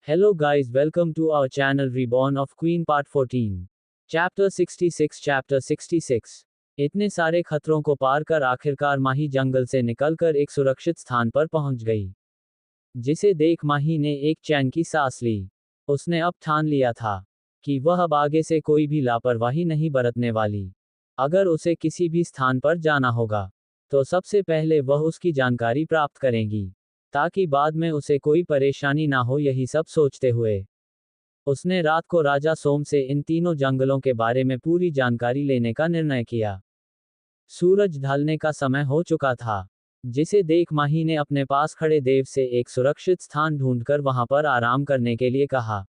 Hello guys, welcome to our channel Reborn of Queen Part 14. Chapter 66 Chapter 66 इतने सारे खतरों को पार कर आखिरकार माही जंगल से निकलकर एक सुरक्षित स्थान पर पहुंच गई। जिसे देख माही ने एक चैन की सांस ली। उसने अब ठान लिया था कि वह अब आगे से कोई भी लापरवाही नहीं बरतने वाली। अगर उसे किसी भी स्थान पर जाना होगा तो सबसे पहले वह उसकी जानकारी प्राप्त करेगी, ताकि बाद में उसे कोई परेशानी ना हो। यही सब सोचते हुए उसने रात को राजा सोम से इन तीनों जंगलों के बारे में पूरी जानकारी लेने का निर्णय किया। सूरज ढलने का समय हो चुका था, जिसे देख माही ने अपने पास खड़े देव से एक सुरक्षित स्थान ढूंढकर वहां पर आराम करने के लिए कहा।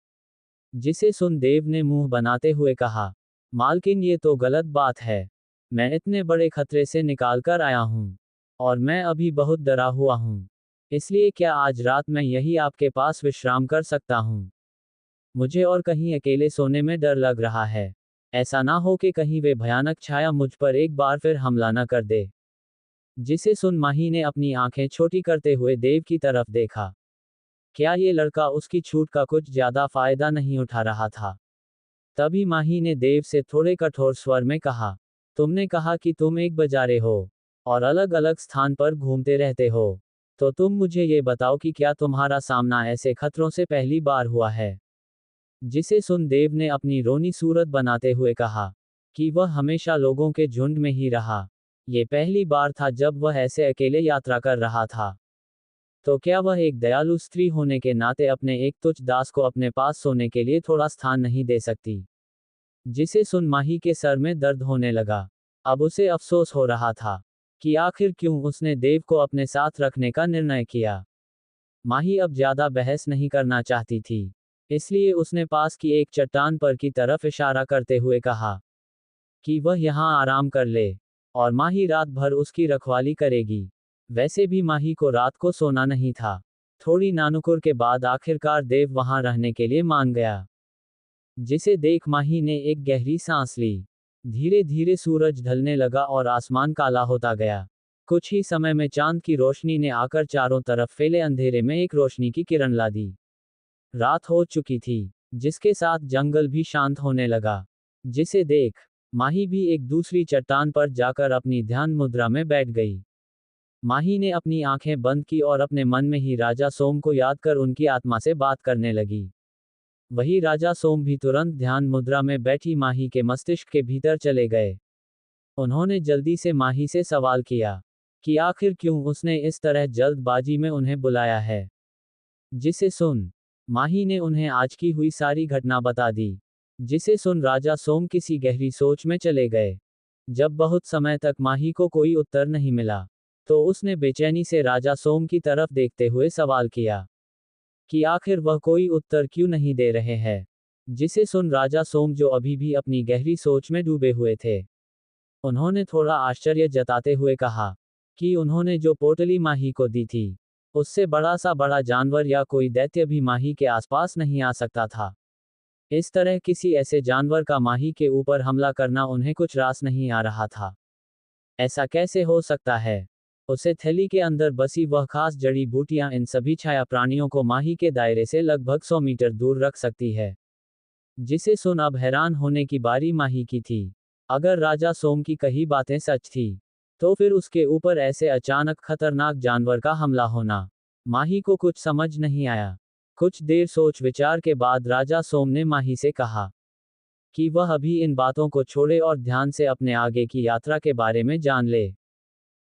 जिसे सुन देव ने मुंह बनाते हुए कहा, मालकिन ये तो गलत बात है। मैं इतने बड़े खतरे से निकाल कर आया हूं और मैं अभी बहुत डरा हुआ हूं, इसलिए क्या आज रात मैं यही आपके पास विश्राम कर सकता हूं? मुझे और कहीं अकेले सोने में डर लग रहा है। ऐसा ना हो कि कहीं वे भयानक छाया मुझ पर एक बार फिर हमला न कर दे। जिसे सुन माही ने अपनी आंखें छोटी करते हुए देव की तरफ देखा। क्या ये लड़का उसकी छूट का कुछ ज्यादा फायदा नहीं उठा रहा था? तभी माही ने देव से थोड़े कठोर स्वर में कहा, तुमने कहा कि तुम एक बजारे हो और अलग अलग स्थान पर घूमते रहते हो, तो तुम मुझे ये बताओ कि क्या तुम्हारा सामना ऐसे खतरों से पहली बार हुआ है? जिसे सुन देव ने अपनी रोनी सूरत बनाते हुए कहा कि वह हमेशा लोगों के झुंड में ही रहा। ये पहली बार था जब वह ऐसे अकेले यात्रा कर रहा था। तो क्या वह एक दयालु स्त्री होने के नाते अपने एक तुच्छ दास को अपने पास सोने के लिए थोड़ा स्थान नहीं दे सकती? जिसे सुन माही के सर में दर्द होने लगा। अब उसे अफसोस हो रहा था कि आखिर क्यों उसने देव को अपने साथ रखने का निर्णय किया। माही अब ज्यादा बहस नहीं करना चाहती थी, इसलिए उसने पास की एक चट्टान पर की तरफ इशारा करते हुए कहा कि वह यहाँ आराम कर ले और माही रात भर उसकी रखवाली करेगी। वैसे भी माही को रात को सोना नहीं था। थोड़ी नानुकुर के बाद आखिरकार देव वहां रहने के लिए मान गया। जिसे देख माही ने एक गहरी सांस ली। धीरे धीरे सूरज ढलने लगा और आसमान काला होता गया। कुछ ही समय में चांद की रोशनी ने आकर चारों तरफ फैले अंधेरे में एक रोशनी की किरण ला दी। रात हो चुकी थी, जिसके साथ जंगल भी शांत होने लगा। जिसे देख माही भी एक दूसरी चट्टान पर जाकर अपनी ध्यान मुद्रा में बैठ गई। माही ने अपनी आंखें बंद की और अपने मन में ही राजा सोम को याद कर उनकी आत्मा से बात करने लगी। वही राजा सोम भी तुरंत ध्यान मुद्रा में बैठी माही के मस्तिष्क के भीतर चले गए। उन्होंने जल्दी से माही से सवाल किया कि आखिर क्यों उसने इस तरह जल्दबाजी में उन्हें बुलाया है। जिसे सुन माही ने उन्हें आज की हुई सारी घटना बता दी। जिसे सुन राजा सोम किसी गहरी सोच में चले गए। जब बहुत समय तक माही को कोई उत्तर नहीं मिला, तो उसने बेचैनी से राजा सोम की तरफ देखते हुए सवाल किया कि आखिर वह कोई उत्तर क्यों नहीं दे रहे हैं। जिसे सुन राजा सोम, जो अभी भी अपनी गहरी सोच में डूबे हुए थे, उन्होंने थोड़ा आश्चर्य जताते हुए कहा कि उन्होंने जो पोटली माही को दी थी, उससे बड़ा सा बड़ा जानवर या कोई दैत्य भी माही के आसपास नहीं आ सकता था। इस तरह किसी ऐसे जानवर का माही के ऊपर हमला करना उन्हें कुछ रास नहीं आ रहा था। ऐसा कैसे हो सकता है? उसे थैली के अंदर बसी वह खास जड़ी बूटियां इन सभी छाया प्राणियों को माही के दायरे से लगभग 100 मीटर दूर रख सकती है। जिसे सुन अब हैरान होने की बारी माही की थी। अगर राजा सोम की कही बातें सच थी, तो फिर उसके ऊपर ऐसे अचानक खतरनाक जानवर का हमला होना माही को कुछ समझ नहीं आया। कुछ देर सोच विचार के बाद राजा सोम ने माही से कहा कि वह अभी इन बातों को छोड़े और ध्यान से अपने आगे की यात्रा के बारे में जान ले।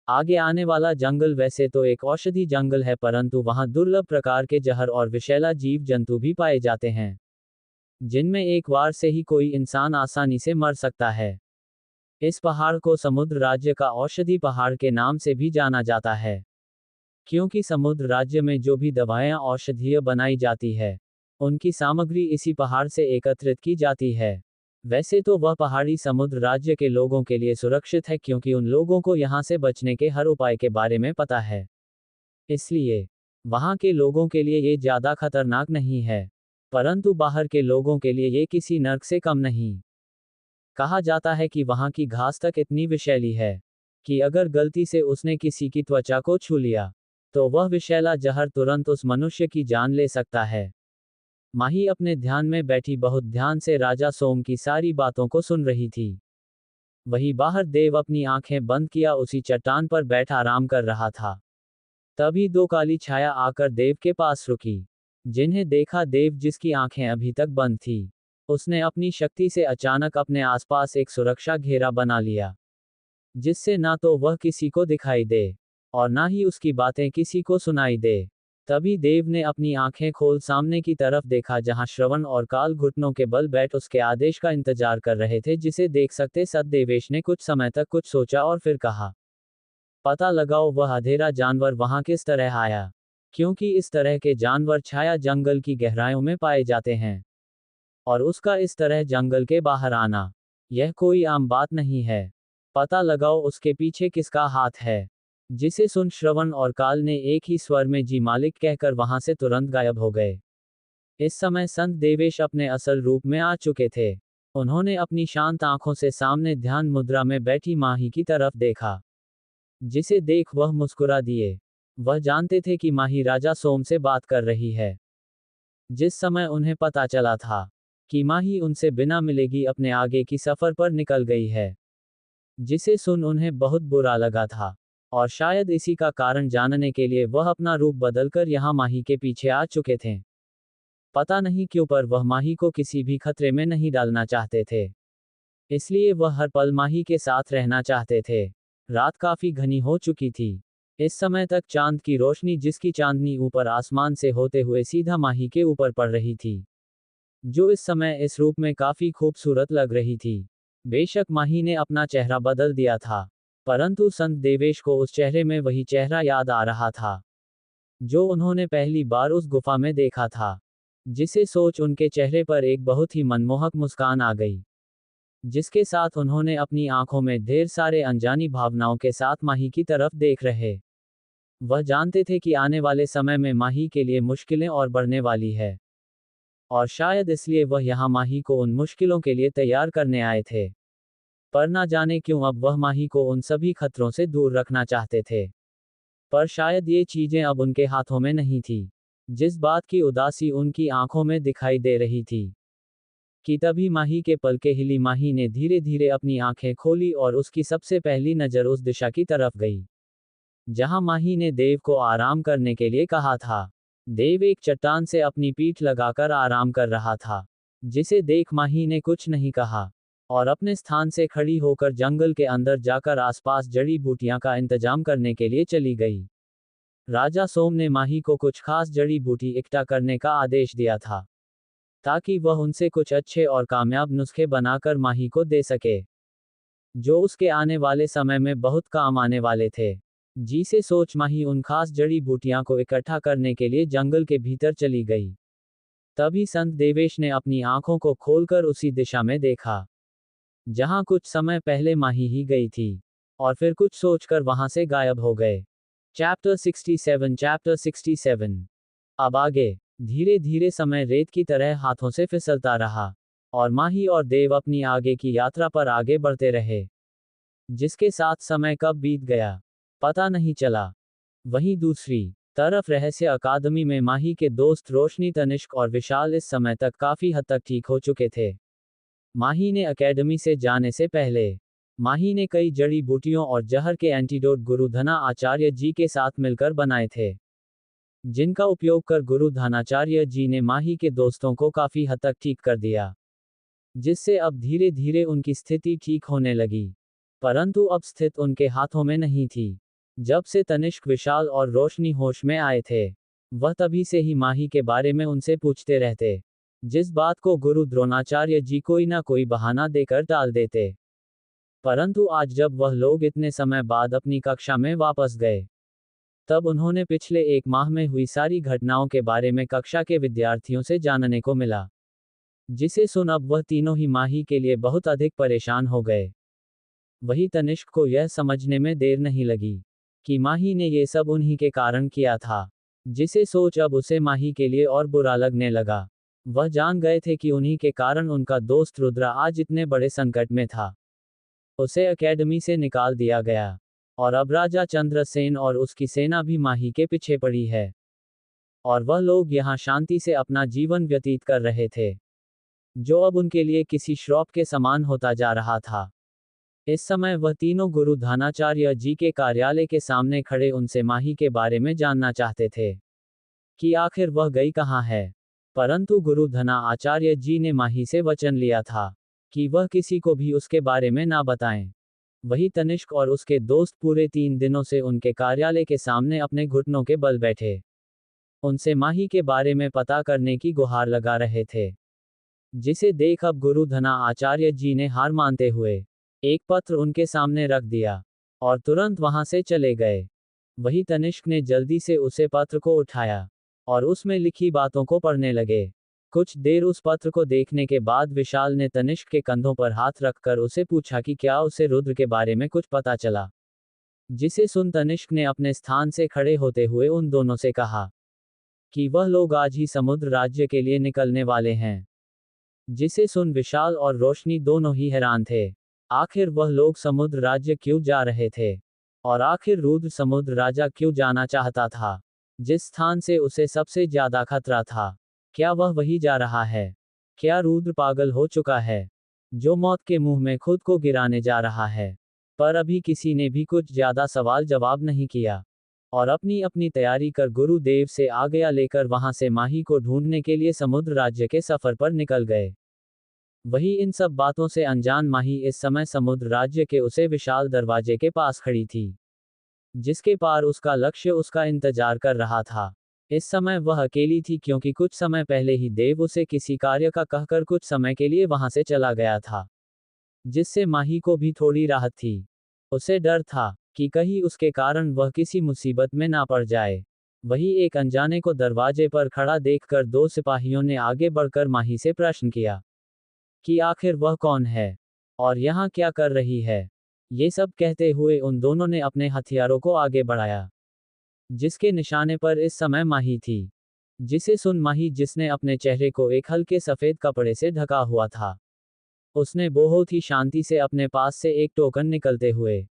आगे आने वाला जंगल वैसे तो एक औषधि जंगल है, परंतु वहां दुर्लभ प्रकार के जहर और विषैला जीव जंतु भी पाए जाते हैं, जिनमें एक बार से ही कोई इंसान आसानी से मर सकता है। इस पहाड़ को समुद्र राज्य का औषधि पहाड़ के नाम से भी जाना जाता है, क्योंकि समुद्र राज्य में जो भी दवाएं औषधीय बनाई जाती है, उनकी सामग्री इसी पहाड़ से एकत्रित की जाती है। वैसे तो वह पहाड़ी समुद्र राज्य के लोगों के लिए सुरक्षित है, क्योंकि उन लोगों को यहाँ से बचने के हर उपाय के बारे में पता है। इसलिए वहाँ के लोगों के लिए ये ज्यादा खतरनाक नहीं है, परंतु बाहर के लोगों के लिए ये किसी नर्क से कम नहीं। कहा जाता है कि वहाँ की घास तक इतनी विषैली है कि अगर गलती से उसने किसी की त्वचा को छू लिया, तो वह विषैला जहर तुरंत उस मनुष्य की जान ले सकता है। माही अपने ध्यान में बैठी बहुत ध्यान से राजा सोम की सारी बातों को सुन रही थी। वही बाहर देव अपनी आंखें बंद किया उसी चट्टान पर बैठ आराम कर रहा था। तभी दो काली छाया आकर देव के पास रुकी। जिन्हें देखा देव, जिसकी आंखें अभी तक बंद थी, उसने अपनी शक्ति से अचानक अपने आसपास एक सुरक्षा घेरा बना लिया, जिससे ना तो वह किसी को दिखाई दे और ना ही उसकी बातें किसी को सुनाई दे। तभी देव ने अपनी आंखें खोल सामने की तरफ देखा, जहां श्रवण और काल घुटनों के बल बैठ उसके आदेश का इंतजार कर रहे थे, जिसे देख सकते सतदेवेश ने कुछ समय तक कुछ सोचा और फिर कहा, पता लगाओ वह अधेरा जानवर वहां किस तरह आया, क्योंकि इस तरह के जानवर छाया जंगल की गहराइयों में पाए जाते हैं, और उसका इस तरह जंगल के बाहर आना, यह कोई आम बात नहीं है। पता लगाओ उसके पीछे किसका हाथ है। जिसे सुन श्रवण और काल ने एक ही स्वर में जी मालिक कहकर वहां से तुरंत गायब हो गए। इस समय संत देवेश अपने असल रूप में आ चुके थे। उन्होंने अपनी शांत आंखों से सामने ध्यान मुद्रा में बैठी माही की तरफ देखा, जिसे देख वह मुस्कुरा दिए। वह जानते थे कि माही राजा सोम से बात कर रही है। जिस समय उन्हें पता चला था कि माही उनसे बिना मिलेगी अपने आगे की सफर पर निकल गई है, जिसे सुन उन्हें बहुत बुरा लगा था, और शायद इसी का कारण जानने के लिए वह अपना रूप बदलकर यहाँ माही के पीछे आ चुके थे। पता नहीं क्यों, पर वह माही को किसी भी खतरे में नहीं डालना चाहते थे, इसलिए वह हर पल माही के साथ रहना चाहते थे। रात काफी घनी हो चुकी थी। इस समय तक चांद की रोशनी, जिसकी चांदनी ऊपर आसमान से होते हुए सीधा माही के ऊपर पड़ रही थी, जो इस समय इस रूप में काफी खूबसूरत लग रही थी। बेशक माही ने अपना चेहरा बदल दिया था, परंतु संत देवेश को उस चेहरे में वही चेहरा याद आ रहा था, जो उन्होंने पहली बार उस गुफा में देखा था। जिसे सोच उनके चेहरे पर एक बहुत ही मनमोहक मुस्कान आ गई, जिसके साथ उन्होंने अपनी आंखों में ढेर सारे अनजानी भावनाओं के साथ माही की तरफ देख रहे। वह जानते थे कि आने वाले समय में माही के लिए मुश्किलें और बढ़ने वाली है, और शायद इसलिए वह यहाँ माही को उन मुश्किलों के लिए तैयार करने आए थे। पर ना जाने क्यों अब वह माही को उन सभी खतरों से दूर रखना चाहते थे। पर शायद ये चीजें अब उनके हाथों में नहीं थी। जिस बात की उदासी उनकी आंखों में दिखाई दे रही थी, कि तभी माही के पलके हिली। माही ने धीरे धीरे अपनी आंखें खोली और उसकी सबसे पहली नजर उस दिशा की तरफ गई, जहां माही ने देव को आराम करने के लिए कहा था। देव एक चट्टान से अपनी पीठ लगाकर आराम कर रहा था, जिसे देख माही ने कुछ नहीं कहा और अपने स्थान से खड़ी होकर जंगल के अंदर जाकर आसपास जड़ी बूटियां का इंतजाम करने के लिए चली गई। राजा सोम ने माही को कुछ खास जड़ी बूटी इकट्ठा करने का आदेश दिया था, ताकि वह उनसे कुछ अच्छे और कामयाब नुस्खे बनाकर माही को दे सके, जो उसके आने वाले समय में बहुत काम आने वाले थे। जिसे सोच माही उन खास जड़ी बूटियां को इकट्ठा करने के लिए जंगल के भीतर चली गई। तभी संत देवेश ने अपनी आंखों को खोलकर उसी दिशा में देखा, जहां कुछ समय पहले माही ही गई थी, और फिर कुछ सोचकर वहां से गायब हो गए। चैप्टर 67 अब आगे। धीरे धीरे समय रेत की तरह हाथों से फिसलता रहा, और माही और देव अपनी आगे की यात्रा पर आगे बढ़ते रहे, जिसके साथ समय कब बीत गया पता नहीं चला। वहीं दूसरी तरफ रहस्य अकादमी में माही के दोस्त रोशनी, तनिष्क और विशाल इस समय तक काफी हद तक ठीक हो चुके थे। माही ने अकेडमी से जाने से पहले माही ने कई जड़ी बूटियों और जहर के एंटीडोट गुरु धना आचार्य जी के साथ मिलकर बनाए थे, जिनका उपयोग कर गुरु धनाचार्य जी ने माही के दोस्तों को काफी हद तक ठीक कर दिया, जिससे अब धीरे धीरे उनकी स्थिति ठीक होने लगी। परंतु अब स्थिति उनके हाथों में नहीं थी। जब से तनिष्क, विशाल और रोशनी होश में आए थे, वह तभी से ही माही के बारे में उनसे पूछते रहते, जिस बात को गुरु द्रोणाचार्य जी कोई ना कोई बहाना देकर टाल देते। परंतु आज जब वह लोग इतने समय बाद अपनी कक्षा में वापस गए, तब उन्होंने पिछले एक माह में हुई सारी घटनाओं के बारे में कक्षा के विद्यार्थियों से जानने को मिला, जिसे सुन अब वह तीनों ही माही के लिए बहुत अधिक परेशान हो गए। वही तनिष्क को यह समझने में देर नहीं लगी कि माही ने ये सब उन्हीं के कारण किया था, जिसे सोच अब उसे माही के लिए और बुरा लगने लगा। वह जान गए थे कि उन्हीं के कारण उनका दोस्त रुद्रा आज इतने बड़े संकट में था। उसे एकेडमी से निकाल दिया गया, और अब राजा चंद्रसेन और उसकी सेना भी माही के पीछे पड़ी है। और वह लोग यहाँ शांति से अपना जीवन व्यतीत कर रहे थे, जो अब उनके लिए किसी श्राप के समान होता जा रहा था। इस समय वह तीनों गुरु धनाचार्य जी के कार्यालय के सामने खड़े उनसे माही के बारे में जानना चाहते थे कि आखिर वह गई कहाँ है। परंतु गुरु धना आचार्य जी ने माही से वचन लिया था कि वह किसी को भी उसके बारे में ना बताएं। वही तनिष्क और उसके दोस्त पूरे 3 दिनों से उनके कार्यालय के सामने अपने घुटनों के बल बैठे उनसे माही के बारे में पता करने की गुहार लगा रहे थे, जिसे देख अब गुरु धना आचार्य जी ने हार मानते हुए एक पत्र उनके सामने रख दिया और तुरंत वहां से चले गए। वही तनिष्क ने जल्दी से उसे पत्र को उठाया और उसमें लिखी बातों को पढ़ने लगे। कुछ देर उस पत्र को देखने के बाद विशाल ने तनिष्क के कंधों पर हाथ रखकर उसे पूछा कि क्या उसे रुद्र के बारे में कुछ पता चला, जिसे सुन तनिष्क ने अपने स्थान से खड़े होते हुए उन दोनों से कहा कि वह लोग आज ही समुद्र राज्य के लिए निकलने वाले हैं। जिसे सुन विशाल और रोशनी दोनों ही हैरान थे। आखिर वह लोग समुद्र राज्य क्यों जा रहे थे, और आखिर रुद्र समुद्र राजा क्यों जाना चाहता था, जिस स्थान से उसे सबसे ज्यादा खतरा था। क्या वह वही जा रहा है? क्या रुद्र पागल हो चुका है, जो मौत के मुंह में खुद को गिराने जा रहा है? पर अभी किसी ने भी कुछ ज्यादा सवाल जवाब नहीं किया और अपनी अपनी तैयारी कर गुरुदेव से आज्ञा लेकर वहां से माही को ढूंढने के लिए समुद्र राज्य के सफर पर निकल गए। वही इन सब बातों से अनजान माही इस समय समुद्र राज्य के उसे विशाल दरवाजे के पास खड़ी थी, जिसके पार उसका लक्ष्य उसका इंतजार कर रहा था। इस समय वह अकेली थी, क्योंकि कुछ समय पहले ही देव उसे किसी कार्य का कहकर कुछ समय के लिए वहां से चला गया था, जिससे माही को भी थोड़ी राहत थी। उसे डर था कि कहीं उसके कारण वह किसी मुसीबत में ना पड़ जाए। वही एक अनजाने को दरवाजे पर खड़ा देखकर 2 सिपाहियों ने आगे बढ़कर माही से प्रश्न किया कि आखिर वह कौन है और यहाँ क्या कर रही है। ये सब कहते हुए उन दोनों ने अपने हथियारों को आगे बढ़ाया, जिसके निशाने पर इस समय माही थी। जिसे सुन माही, जिसने अपने चेहरे को एक हल्के सफेद कपड़े से ढका हुआ था, उसने बहुत ही शांति से अपने पास से एक टोकन निकलते हुए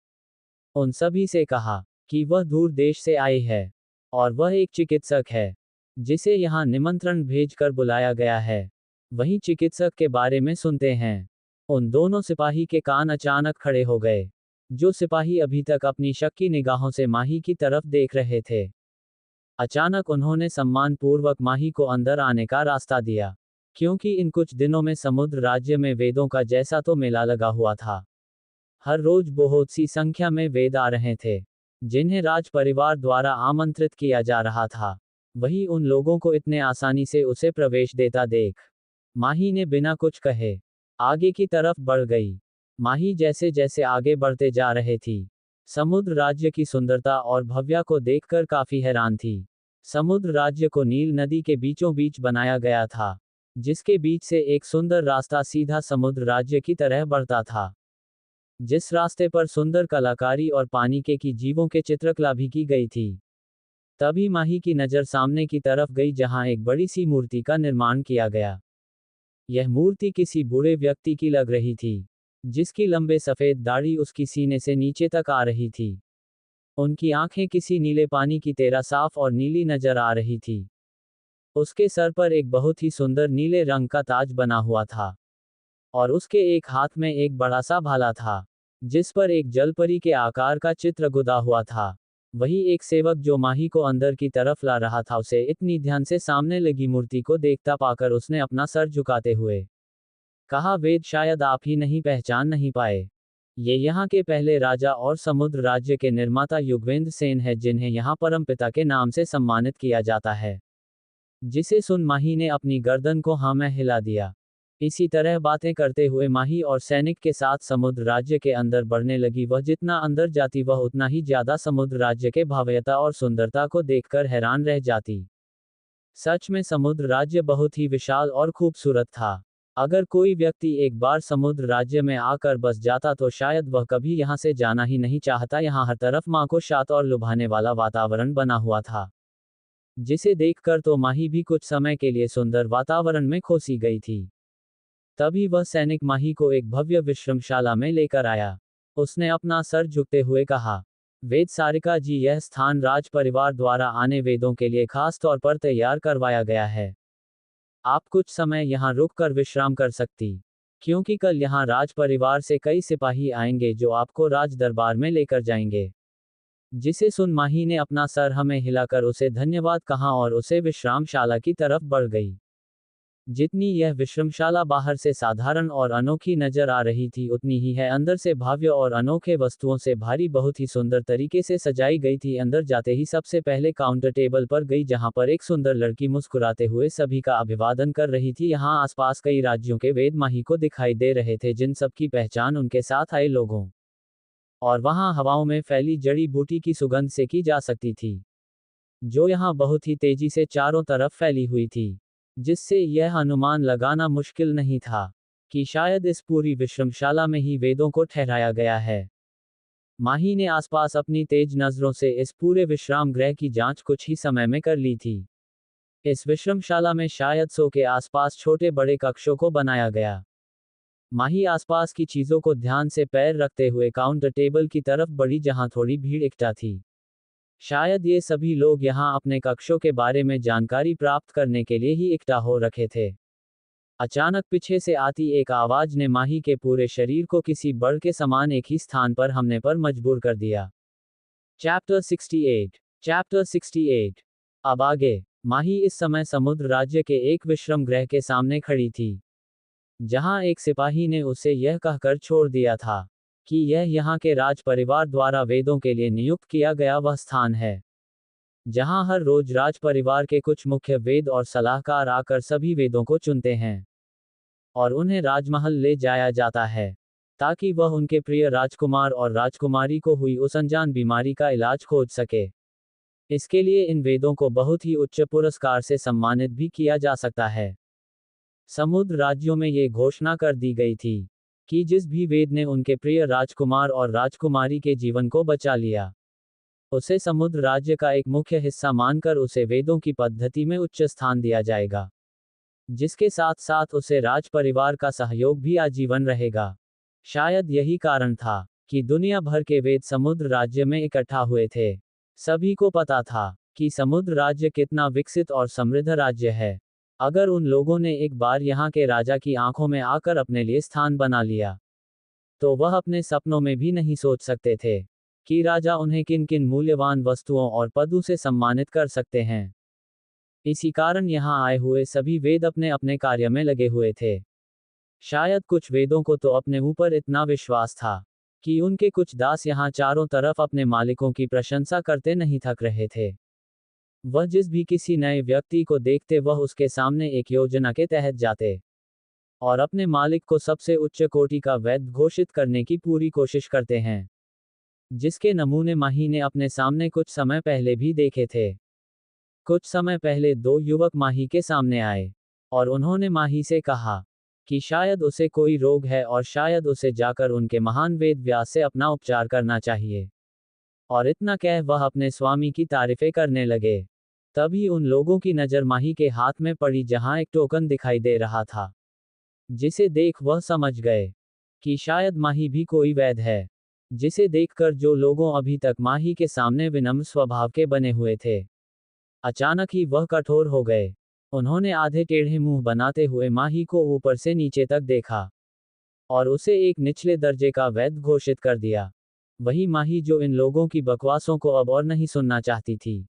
उन सभी से कहा कि वह दूर देश से आई है और वह एक चिकित्सक है, जिसे यहाँ निमंत्रण भेजकर बुलाया गया है। वहीं चिकित्सक के बारे में सुनते हैं। उन दोनों सिपाही के कान अचानक खड़े हो गए। जो सिपाही अभी तक अपनी शक्की निगाहों से माही की तरफ देख रहे थे, अचानक उन्होंने सम्मानपूर्वक माही को अंदर आने का रास्ता दिया, क्योंकि इन कुछ दिनों में समुद्र राज्य में वेदों का जैसा तो मेला लगा हुआ था। हर रोज बहुत सी संख्या में वेद आ रहे थे, जिन्हें राज परिवार द्वारा आमंत्रित किया जा रहा था। वही उन लोगों को इतने आसानी से उसे प्रवेश देता देख माही ने बिना कुछ कहे आगे की तरफ बढ़ गई। माही जैसे जैसे आगे बढ़ते जा रहे थी, समुद्र राज्य की सुंदरता और भव्यता को देखकर काफी हैरान थी। समुद्र राज्य को नील नदी के बीचों बीच बनाया गया था, जिसके बीच से एक सुंदर रास्ता सीधा समुद्र राज्य की तरह बढ़ता था, जिस रास्ते पर सुंदर कलाकारी और पानी के की जीवों के चित्रकला भी की गई थी। तभी माही की नजर सामने की तरफ गई, जहां एक बड़ी सी मूर्ति का निर्माण किया गया। यह मूर्ति किसी बूढ़े व्यक्ति की लग रही थी, जिसकी लंबे सफेद दाढ़ी उसकी सीने से नीचे तक आ रही थी। उनकी आंखें किसी नीले पानी की तरह साफ और नीली नजर आ रही थी। उसके सर पर एक बहुत ही सुंदर नीले रंग का ताज बना हुआ था और उसके एक हाथ में एक बड़ा सा भाला था, जिस पर एक जलपरी के आकार का चित्र गुदा हुआ था। वही एक सेवक जो माही को अंदर की तरफ ला रहा था, उसे इतनी ध्यान से सामने लगी मूर्ति को देखता पाकर उसने अपना सर झुकाते हुए कहा, वेद शायद आप ही नहीं पहचान नहीं पाए। ये यहाँ के पहले राजा और समुद्र राज्य के निर्माता युगवेंद्र सेन है, जिन्हें यहाँ परमपिता के नाम से सम्मानित किया जाता है। जिसे सुन माही ने अपनी गर्दन को हाँ में हिला दिया। इसी तरह बातें करते हुए माही और सैनिक के साथ समुद्र राज्य के अंदर बढ़ने लगी। वह जितना अंदर जाती वह उतना ही ज्यादा समुद्र राज्य के भव्यता और सुंदरता को देखकर हैरान रह जाती। सच में समुद्र राज्य बहुत ही विशाल और खूबसूरत था। अगर कोई व्यक्ति एक बार समुद्र राज्य में आकर बस जाता तो शायद वह कभी यहाँ से जाना ही नहीं चाहता। यहाँ हर तरफ माँ को शांत और लुभाने वाला वातावरण बना हुआ था, जिसे देखकर तो माही भी कुछ समय के लिए सुंदर वातावरण में खोसी गई थी। तभी वह सैनिक माही को एक भव्य विश्रामशाला में लेकर आया। उसने अपना सर झुकते हुए कहा वेद सारिका जी, यह स्थान राज परिवार द्वारा आने वेदों के लिए खास तौर पर तैयार करवाया गया है। आप कुछ समय यहाँ रुक कर विश्राम कर सकती, क्योंकि कल यहाँ राज परिवार से कई सिपाही आएंगे जो आपको राज दरबार में लेकर जाएंगे। जिसे सुन माही ने अपना सर हमें हिलाकर उसे धन्यवाद कहा और उसे विश्रामशाला की तरफ बढ़ गई। जितनी यह विश्रामशाला बाहर से साधारण और अनोखी नजर आ रही थी, उतनी ही है अंदर से भव्य और अनोखे वस्तुओं से भारी, बहुत ही सुंदर तरीके से सजाई गई थी। अंदर जाते ही सबसे पहले काउंटर टेबल पर गई, जहां पर एक सुंदर लड़की मुस्कुराते हुए सभी का अभिवादन कर रही थी। यहाँ आसपास कई राज्यों के वेद माही को दिखाई दे रहे थे, जिन सबकी पहचान उनके साथ आए लोगों और वहां हवाओं में फैली जड़ी बूटी की सुगंध से की जा सकती थी, जो यहाँ बहुत ही तेजी से चारों तरफ फैली हुई थी, जिससे यह अनुमान लगाना मुश्किल नहीं था कि शायद इस पूरी विश्रामशाला में ही वेदों को ठहराया गया है। माही ने आसपास अपनी तेज नजरों से इस पूरे विश्राम गृह की जांच कुछ ही समय में कर ली थी। इस विश्रामशाला में शायद 100 के आसपास छोटे बड़े कक्षों को बनाया गया। माही आसपास की चीजों को ध्यान से पैर रखते हुए काउंटर टेबल की तरफ बढ़ी, जहां थोड़ी भीड़ इकट्ठा थी। शायद ये सभी लोग यहाँ अपने कक्षों के बारे में जानकारी प्राप्त करने के लिए ही इकट्ठा हो रखे थे। अचानक पीछे से आती एक आवाज ने माही के पूरे शरीर को किसी बड़ के समान एक ही स्थान पर हमने पर मजबूर कर दिया। चैप्टर 68 अब आगे। माही इस समय समुद्र राज्य के एक विश्राम गृह के सामने खड़ी थी, जहां एक सिपाही ने उसे यह कहकर छोड़ दिया था कि यह यहाँ के राज परिवार द्वारा वेदों के लिए नियुक्त किया गया वह स्थान है, जहाँ हर रोज राज परिवार के कुछ मुख्य वेद और सलाहकार आकर सभी वेदों को चुनते हैं और उन्हें राजमहल ले जाया जाता है, ताकि वह उनके प्रिय राजकुमार और राजकुमारी को हुई उस अनजान बीमारी का इलाज खोज सके। इसके लिए इन वेदों को बहुत ही उच्च पुरस्कार से सम्मानित भी किया जा सकता है। समुद्र राज्यों में ये घोषणा कर दी गई थी कि जिस भी वेद ने उनके प्रिय राजकुमार और राजकुमारी के जीवन को बचा लिया, उसे समुद्र राज्य का एक मुख्य हिस्सा मानकर उसे वेदों की पद्धति में उच्च स्थान दिया जाएगा, जिसके साथ साथ उसे राज परिवार का सहयोग भी आजीवन रहेगा। शायद यही कारण था कि दुनिया भर के वेद समुद्र राज्य में इकट्ठा हुए थे। सभी को पता था कि समुद्र राज्य कितना विकसित और समृद्ध राज्य है। अगर उन लोगों ने एक बार यहाँ के राजा की आंखों में आकर अपने लिए स्थान बना लिया, तो वह अपने सपनों में भी नहीं सोच सकते थे कि राजा उन्हें किन किन मूल्यवान वस्तुओं और पदों से सम्मानित कर सकते हैं। इसी कारण यहाँ आए हुए सभी वेद अपने अपने कार्य में लगे हुए थे। शायद कुछ वेदों को तो अपने ऊपर इतना विश्वास था कि उनके कुछ दास यहाँ चारों तरफ अपने मालिकों की प्रशंसा करते नहीं थक रहे थे। वह जिस भी किसी नए व्यक्ति को देखते, वह उसके सामने एक योजना के तहत जाते और अपने मालिक को सबसे उच्च कोटि का वैद्य घोषित करने की पूरी कोशिश करते हैं, जिसके नमूने माही ने अपने सामने कुछ समय पहले भी देखे थे। कुछ समय पहले 2 युवक माही के सामने आए और उन्होंने माही से कहा कि शायद उसे कोई रोग है और शायद उसे जाकर उनके महान वेद व्यास से अपना उपचार करना चाहिए। और इतना कह वह अपने स्वामी की तारीफें करने लगे। तभी उन लोगों की नज़र माही के हाथ में पड़ी, जहां एक टोकन दिखाई दे रहा था, जिसे देख वह समझ गए कि शायद माही भी कोई वैद्य है। जिसे देखकर जो लोगों अभी तक माही के सामने विनम्र स्वभाव के बने हुए थे, अचानक ही वह कठोर हो गए। उन्होंने आधे टेढ़े मुंह बनाते हुए माही को ऊपर से नीचे तक देखा और उसे एक निचले दर्जे का वैद्य घोषित कर दिया। वही माही जो इन लोगों की बकवासों को अब और नहीं सुनना चाहती थी,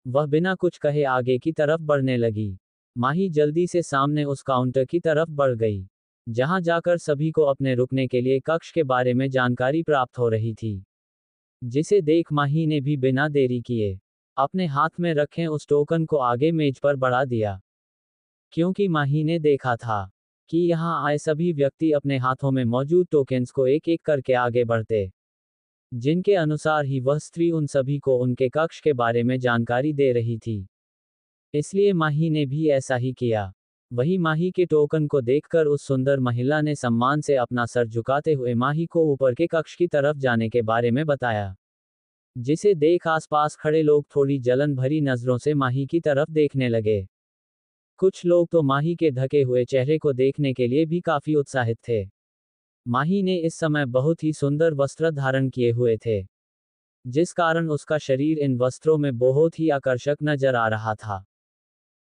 वह बिना कुछ कहे आगे की तरफ बढ़ने लगी। माही जल्दी से सामने उस काउंटर की तरफ बढ़ गई, जहां जाकर सभी को अपने रुकने के लिए कक्ष के बारे में जानकारी प्राप्त हो रही थी। जिसे देख माही ने भी बिना देरी किए अपने हाथ में रखे उस टोकन को आगे मेज पर बढ़ा दिया, क्योंकि माही ने देखा था कि यहाँ आए सभी व्यक्ति अपने हाथों में मौजूद टोकन्स को एक एक करके आगे बढ़ते, जिनके अनुसार ही वह स्त्री उन सभी को उनके कक्ष के बारे में जानकारी दे रही थी। इसलिए माही ने भी ऐसा ही किया। वही माही के टोकन को देखकर उस सुंदर महिला ने सम्मान से अपना सर झुकाते हुए माही को ऊपर के कक्ष की तरफ जाने के बारे में बताया। जिसे देख आसपास खड़े लोग थोड़ी जलन भरी नजरों से माही की तरफ देखने लगे। कुछ लोग तो माही के ढके हुए चेहरे को देखने के लिए भी काफी उत्साहित थे। माही ने इस समय बहुत ही सुंदर वस्त्र धारण किए हुए थे, जिस कारण उसका शरीर इन वस्त्रों में बहुत ही आकर्षक नजर आ रहा था,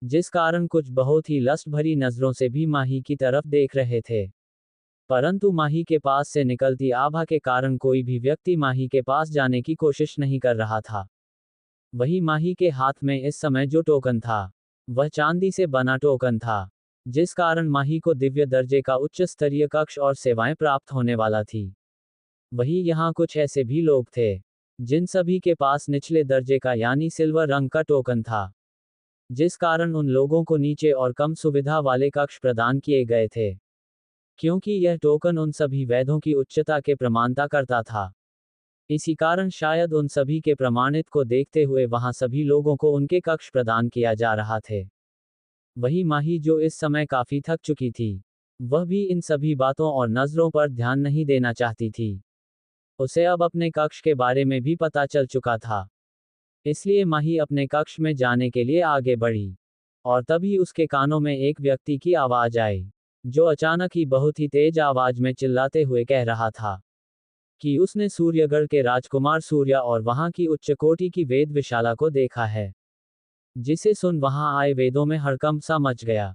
जिस कारण कुछ बहुत ही लस्ट भरी नजरों से भी माही की तरफ देख रहे थे। परंतु माही के पास से निकलती आभा के कारण कोई भी व्यक्ति माही के पास जाने की कोशिश नहीं कर रहा था। वही माही के हाथ में इस समय जो टोकन था, वह चांदी से बना टोकन था, जिस कारण माही को दिव्य दर्जे का उच्च स्तरीय कक्ष और सेवाएं प्राप्त होने वाला थी। वही यहाँ कुछ ऐसे भी लोग थे, जिन सभी के पास निचले दर्जे का यानी सिल्वर रंग का टोकन था, जिस कारण उन लोगों को नीचे और कम सुविधा वाले कक्ष प्रदान किए गए थे, क्योंकि यह टोकन उन सभी वेदों की उच्चता के प्रमाणता करता था। इसी कारण शायद उन सभी के प्रमाणित को देखते हुए वहां सभी लोगों को उनके कक्ष प्रदान किया जा रहा थे। वही माही जो इस समय काफी थक चुकी थी, वह भी इन सभी बातों और नजरों पर ध्यान नहीं देना चाहती थी। उसे अब अपने कक्ष के बारे में भी पता चल चुका था, इसलिए माही अपने कक्ष में जाने के लिए आगे बढ़ी, और तभी उसके कानों में एक व्यक्ति की आवाज आई, जो अचानक ही बहुत ही तेज आवाज में चिल्लाते हुए कह रहा था कि उसने सूर्यगढ़ के राजकुमार सूर्या और वहां की उच्च कोटि की वेद विशाला को देखा है। जिसे सुन वहां आए वेदों में हड़कंप सा मच गया,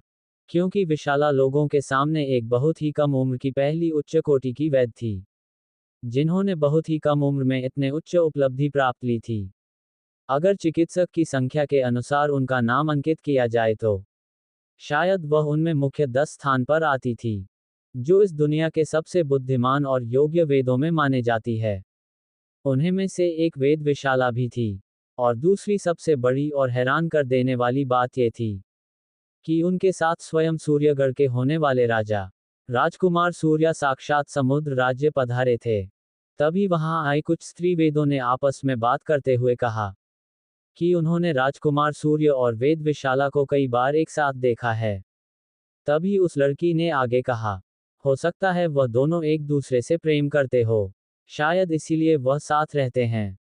क्योंकि विशाला लोगों के सामने एक बहुत ही कम उम्र की पहली उच्च कोटि की वेद थी, जिन्होंने बहुत ही कम उम्र में इतने उच्च उपलब्धि प्राप्त ली थी। अगर चिकित्सक की संख्या के अनुसार उनका नाम अंकित किया जाए तो शायद वह उनमें मुख्य 10 स्थान पर आती थी, जो इस दुनिया के सबसे बुद्धिमान और योग्य वेदों में माने जाती है। उन्हें में से एक वेद विशाला भी थी, और दूसरी सबसे बड़ी और हैरान कर देने वाली बात यह थी कि उनके साथ स्वयं सूर्यगढ़ के होने वाले राजा राजकुमार सूर्या साक्षात समुद्र राज्य पधारे थे। तभी वहां आए कुछ स्त्री वेदों ने आपस में बात करते हुए कहा कि उन्होंने राजकुमार सूर्य और वेद विशाला को कई बार एक साथ देखा है। तभी उस लड़की ने आगे कहा, हो सकता है वह दोनों एक दूसरे से प्रेम करते हो, शायद इसीलिए वह साथ रहते हैं।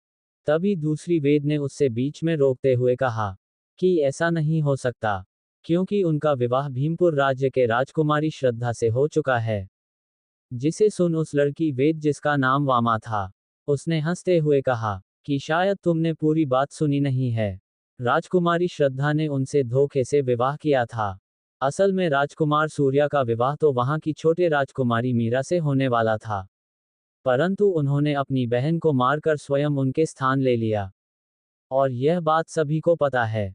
तभी दूसरी वेद ने उससे बीच में रोकते हुए कहा कि ऐसा नहीं हो सकता, क्योंकि उनका विवाह भीमपुर राज्य के राजकुमारी श्रद्धा से हो चुका है। जिसे सुन उस लड़की वेद, जिसका नाम वामा था, उसने हंसते हुए कहा कि शायद तुमने पूरी बात सुनी नहीं है। राजकुमारी श्रद्धा ने उनसे धोखे से विवाह किया था। असल में राजकुमार सूर्या का विवाह तो वहां की छोटे राजकुमारी मीरा से होने वाला था, परंतु उन्होंने अपनी बहन को मारकर स्वयं उनके स्थान ले लिया। और यह बात सभी को पता है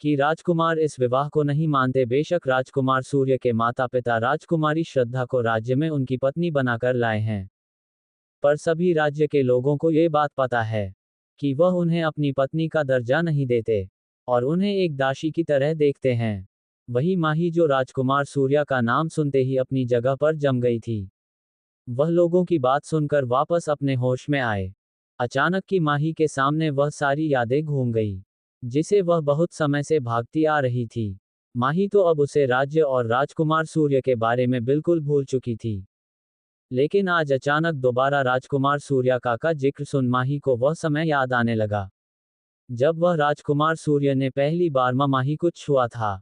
कि राजकुमार इस विवाह को नहीं मानते। बेशक राजकुमार सूर्य के माता पिता राजकुमारी श्रद्धा को राज्य में उनकी पत्नी बनाकर लाए हैं, पर सभी राज्य के लोगों को ये बात पता है कि वह उन्हें अपनी पत्नी का दर्जा नहीं देते और उन्हें एक दासी की तरह देखते हैं। वही माही जो राजकुमार सूर्या का नाम सुनते ही अपनी जगह पर जम गई थी, वह लोगों की बात सुनकर वापस अपने होश में आए। अचानक की माही के सामने वह सारी यादें घूम गई, जिसे वह बहुत समय से भागती आ रही थी। माही तो अब उसे राज्य और राजकुमार सूर्य के बारे में बिल्कुल भूल चुकी थी, लेकिन आज अचानक दोबारा राजकुमार सूर्या का जिक्र सुन माही को वह समय याद आने लगा, जब वह राजकुमार सूर्य ने पहली बार माही को छुआ था।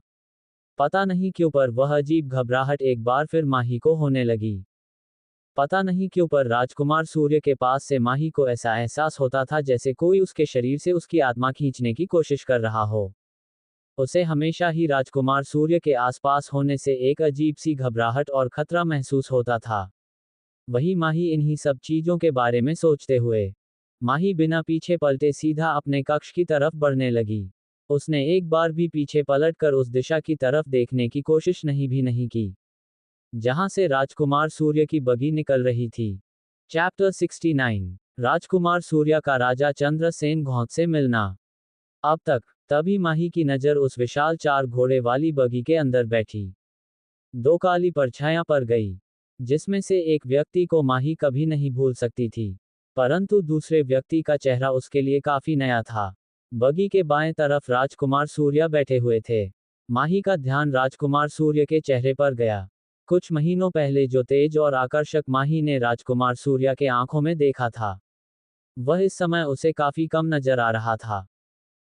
पता नहीं क्यों पर वह अजीब घबराहट एक बार फिर माही को होने लगी। पता नहीं क्यों पर राजकुमार सूर्य के पास से माही को ऐसा एहसास होता था जैसे कोई उसके शरीर से उसकी आत्मा खींचने की कोशिश कर रहा हो। उसे हमेशा ही राजकुमार सूर्य के आसपास होने से एक अजीब सी घबराहट और खतरा महसूस होता था। वही माही इन्हीं सब चीजों के बारे में सोचते हुए माही बिना पीछे पलटे सीधा अपने कक्ष की तरफ बढ़ने लगी। उसने एक बार भी पीछे पलटकर उस दिशा की तरफ देखने की कोशिश नहीं की जहां से राजकुमार सूर्य की बगी निकल रही थी। चैप्टर 69 राजकुमार सूर्या का राजा चंद्रसेन घोंट से मिलना। अब तक तभी माही की नजर उस विशाल 4 घोड़े वाली बगी के अंदर बैठी 2 काली परछाइयां पर गई, जिसमें से एक व्यक्ति को माही कभी नहीं भूल सकती थी, परंतु दूसरे व्यक्ति का चेहरा उसके लिए काफी नया था। बगी के बाएं तरफ राजकुमार सूर्या बैठे हुए थे। माही का ध्यान राजकुमार सूर्य के चेहरे पर गया। कुछ महीनों पहले जो तेज और आकर्षक माही ने राजकुमार सूर्या के आंखों में देखा था, वह इस समय उसे काफी कम नजर आ रहा था।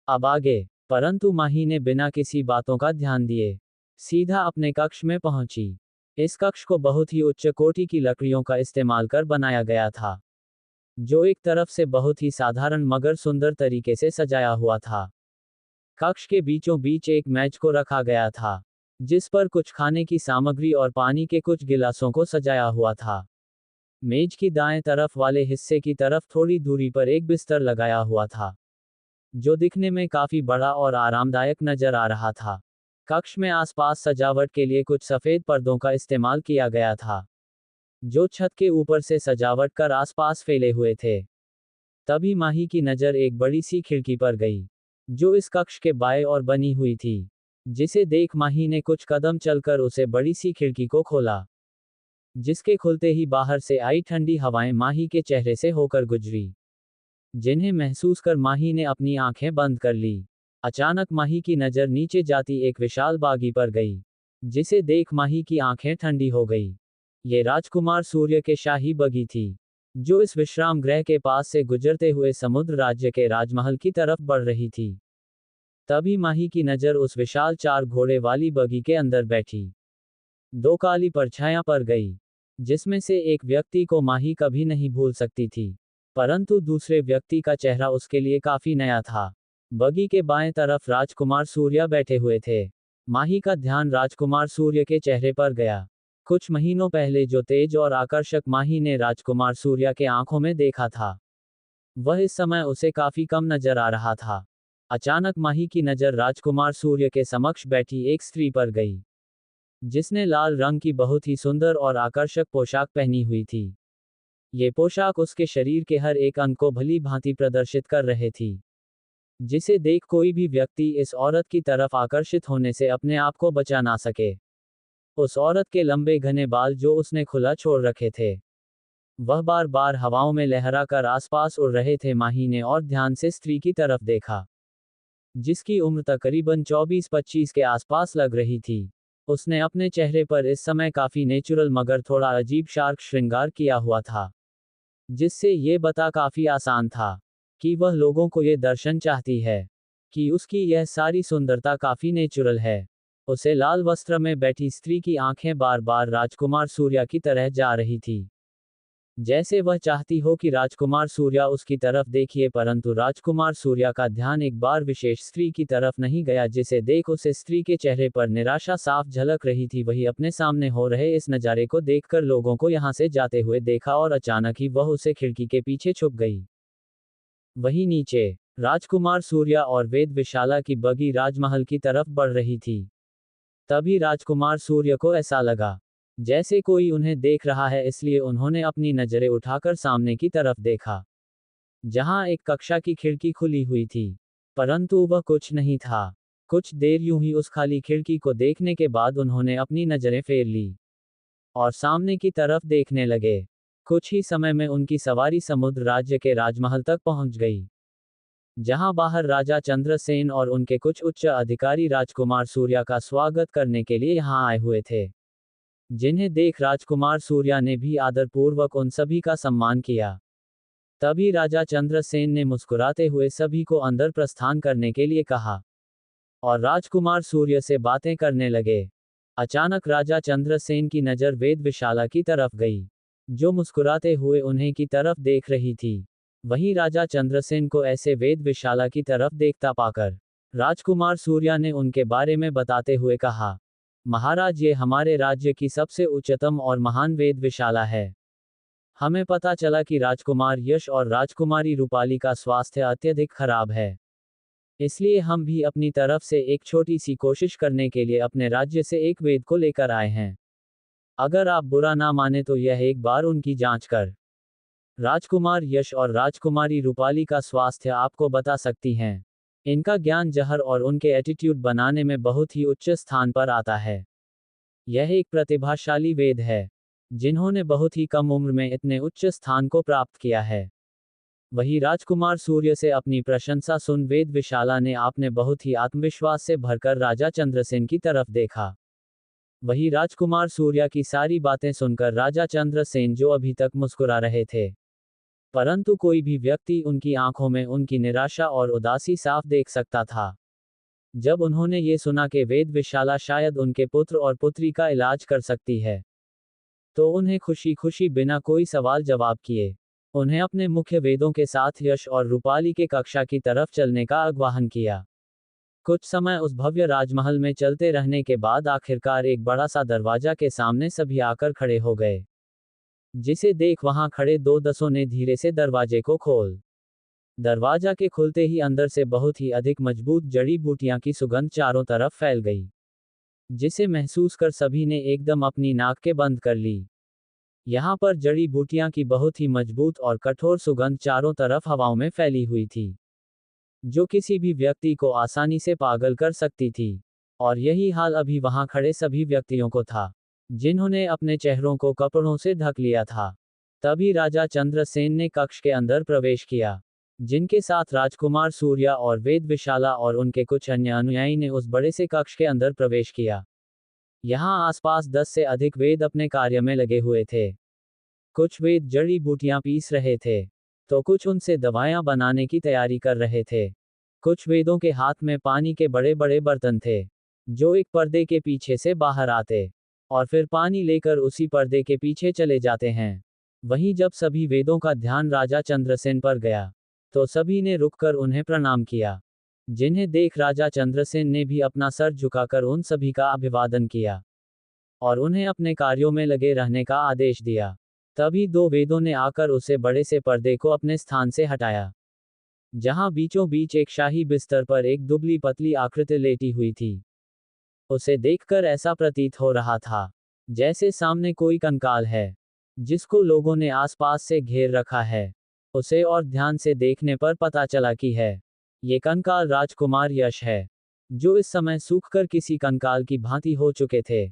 अब आगे, परंतु माही ने बिना किसी बातों का ध्यान दिए सीधा अपने कक्ष में पहुंची। इस कक्ष को बहुत ही उच्च कोटि की लकड़ियों का इस्तेमाल कर बनाया गया था। जो एक तरफ से बहुत ही साधारण मगर सुंदर तरीके से सजाया हुआ था। कक्ष के बीचों बीच एक मेज को रखा गया था, जिस पर कुछ खाने की सामग्री और पानी के कुछ गिलासों को सजाया हुआ था। मेज की दाएं तरफ वाले हिस्से की तरफ थोड़ी दूरी पर एक बिस्तर लगाया हुआ था, जो दिखने में काफी बड़ा और आरामदायक नजर आ रहा था। कक्ष में आसपास सजावट के लिए कुछ सफेद पर्दों का इस्तेमाल किया गया था, जो छत के ऊपर से सजावट कर आसपास फैले हुए थे। तभी माही की नजर एक बड़ी सी खिड़की पर गई, जो इस कक्ष के बाएं ओर बनी हुई थी, जिसे देख माही ने कुछ कदम चलकर उसे बड़ी सी खिड़की को खोला, जिसके खुलते ही बाहर से आई ठंडी हवाएं माही के चेहरे से होकर गुजरी, जिन्हें महसूस कर माही ने अपनी आंखें बंद कर ली। अचानक माही की नजर नीचे जाती एक विशाल बागी पर गई, जिसे देख माही की आंखें ठंडी हो गई। ये राजकुमार सूर्य के शाही बगी थी, जो इस विश्राम गृह के पास से गुजरते हुए समुद्र राज्य के राजमहल की तरफ बढ़ रही थी। तभी माही की नजर उस विशाल 4 घोड़े वाली बगी के अंदर बैठी 2 काली परछाइयां पर गई, जिसमें से एक व्यक्ति को माही कभी नहीं भूल सकती थी, परंतु दूसरे व्यक्ति का चेहरा उसके लिए काफी नया था। बगी के बाएं तरफ राजकुमार सूर्य बैठे हुए थे। माही का ध्यान राजकुमार सूर्य के चेहरे पर गया। कुछ महीनों पहले जो तेज और आकर्षक माही ने राजकुमार सूर्य के आंखों में देखा था, वह इस समय उसे काफी कम नजर आ रहा था। अचानक माही की नजर राजकुमार सूर्य के समक्ष बैठी एक स्त्री पर गई, जिसने लाल रंग की बहुत ही सुंदर और आकर्षक पोशाक पहनी हुई थी। ये पोशाक उसके शरीर के हर एक अंग को भली भांति प्रदर्शित कर रहे थी, जिसे देख कोई भी व्यक्ति इस औरत की तरफ आकर्षित होने से अपने आप को बचा ना सके। उस औरत के लंबे घने बाल जो उसने खुला छोड़ रखे थे, वह बार बार हवाओं में लहरा कर आसपास उड़ रहे थे। माही ने और ध्यान से स्त्री की तरफ देखा, जिसकी उम्र तकरीबन 24-25 के आसपास लग रही थी। उसने अपने चेहरे पर इस समय काफी नेचुरल मगर थोड़ा अजीब शार्क श्रृंगार किया हुआ था, जिससे ये बता काफी आसान था कि वह लोगों को ये दर्शन चाहती है कि उसकी यह सारी सुंदरता काफी नेचुरल है। उसे लाल वस्त्र में बैठी स्त्री की आंखें बार बार राजकुमार सूर्य की तरह जा रही थी, जैसे वह चाहती हो कि राजकुमार सूर्य उसकी तरफ देखिए, परंतु राजकुमार सूर्य का ध्यान एक बार विशेष स्त्री की तरफ नहीं गया, जिसे देख उसे स्त्री के चेहरे पर निराशा साफ झलक रही थी। वही अपने सामने हो रहे इस नज़ारे को देखकर लोगों को यहां से जाते हुए देखा और अचानक ही वह उसे खिड़की के पीछे छुप गई। वहीं नीचे राजकुमार सूर्य और वेद विशाला की बगी राजमहल की तरफ बढ़ रही थी। तभी राजकुमार सूर्य को ऐसा लगा जैसे कोई उन्हें देख रहा है, इसलिए उन्होंने अपनी नजरें उठाकर सामने की तरफ देखा, जहां एक कक्षा की खिड़की खुली हुई थी, परंतु वह कुछ नहीं था। कुछ देर यूं ही उस खाली खिड़की को देखने के बाद उन्होंने अपनी नजरें फेर ली और सामने की तरफ देखने लगे। कुछ ही समय में उनकी सवारी समुद्र राज्य के राजमहल तक पहुंच गई, जहां बाहर राजा चंद्रसेन और उनके कुछ उच्च अधिकारी राजकुमार सूर्य का स्वागत करने के लिए यहां आए हुए थे, जिन्हें देख राजकुमार सूर्य ने भी आदरपूर्वक उन सभी का सम्मान किया। तभी राजा चंद्रसेन ने मुस्कुराते हुए सभी को अंदर प्रस्थान करने के लिए कहा और राजकुमार सूर्य से बातें करने लगे। अचानक राजा चंद्रसेन की नज़र वेद विशाला की तरफ गई, जो मुस्कुराते हुए उन्हें की तरफ देख रही थी। वहीं राजा चंद्रसेन को ऐसे वेद विशाला की तरफ देखता पाकर राजकुमार सूर्य ने उनके बारे में बताते हुए कहा, महाराज, ये हमारे राज्य की सबसे उच्चतम और महान वेद विशाला है। हमें पता चला कि राजकुमार यश और राजकुमारी रूपाली का स्वास्थ्य अत्यधिक खराब है, इसलिए हम भी अपनी तरफ से एक छोटी सी कोशिश करने के लिए अपने राज्य से एक वेद को लेकर आए हैं। अगर आप बुरा ना माने तो यह एक बार उनकी जांच कर राजकुमार यश और राजकुमारी रूपाली का स्वास्थ्य आपको बता सकती हैं। इनका ज्ञान जहर और उनके एटीट्यूड बनाने में बहुत ही उच्च स्थान पर आता है। यह एक प्रतिभाशाली वेद है, जिन्होंने बहुत ही कम उम्र में इतने उच्च स्थान को प्राप्त किया है। वही राजकुमार सूर्य से अपनी प्रशंसा सुन वेद विशाला ने आपने बहुत ही आत्मविश्वास से भरकर राजा चंद्रसेन की तरफ देखा। वही राजकुमार सूर्य की सारी बातें सुनकर राजा चंद्रसेन, जो अभी तक मुस्कुरा रहे थे, परंतु कोई भी व्यक्ति उनकी आंखों में उनकी निराशा और उदासी साफ देख सकता था। जब उन्होंने ये सुना कि वेद विशाला शायद उनके पुत्र और पुत्री का इलाज कर सकती है, तो उन्हें खुशी खुशी बिना कोई सवाल जवाब किए उन्हें अपने मुख्य वेदों के साथ यश और रूपाली के कक्षा की तरफ चलने का आह्वान किया। कुछ समय उस भव्य राजमहल में चलते रहने के बाद आखिरकार एक बड़ा सा दरवाजा के सामने सभी आकर खड़े हो गए, जिसे देख वहां खड़े दो दसों ने धीरे से दरवाजे को खोल। दरवाजा के खुलते ही अंदर से बहुत ही अधिक मजबूत जड़ी बूटियां की सुगंध चारों तरफ फैल गई, जिसे महसूस कर सभी ने एकदम अपनी नाक के बंद कर ली। यहाँ पर जड़ी बूटियां की बहुत ही मजबूत और कठोर सुगंध चारों तरफ हवाओं में फैली हुई थी, जो किसी भी व्यक्ति को आसानी से पागल कर सकती थी। और यही हाल अभी वहां खड़े सभी व्यक्तियों को था, जिन्होंने अपने चेहरों को कपड़ों से ढक लिया था। तभी राजा चंद्रसेन ने कक्ष के अंदर प्रवेश किया, जिनके साथ राजकुमार सूर्या और वेद विशाला और उनके कुछ अन्य अनुयायी ने उस बड़े से कक्ष के अंदर प्रवेश किया। यहाँ आसपास 10 से अधिक वेद अपने कार्य में लगे हुए थे। कुछ वेद जड़ी बूटियां पीस रहे थे, तो कुछ उनसे दवाएं बनाने की तैयारी कर रहे थे। कुछ वेदों के हाथ में पानी के बड़े बड़े बर्तन थे, जो एक पर्दे के पीछे से बाहर आते और फिर पानी लेकर उसी पर्दे के पीछे चले जाते हैं। वहीं जब सभी वेदों का ध्यान राजा चंद्रसेन पर गया, तो सभी ने रुककर उन्हें प्रणाम किया, जिन्हें देख राजा चंद्रसेन ने भी अपना सर झुकाकर उन सभी का अभिवादन किया और उन्हें अपने कार्यों में लगे रहने का आदेश दिया। तभी दो वेदों ने आकर उसे बड़े से पर्दे को अपने स्थान से हटाया, जहां बीचों बीच एक शाही बिस्तर पर एक दुबली पतली आकृति लेटी हुई थी। उसे देखकर ऐसा प्रतीत हो रहा था जैसे सामने कोई कंकाल है, जिसको लोगों ने आसपास से घेर रखा है। उसे और ध्यान से देखने पर पता चला कि है ये कंकाल राजकुमार यश है, जो इस समय सूखकर किसी कंकाल की भांति हो चुके थे।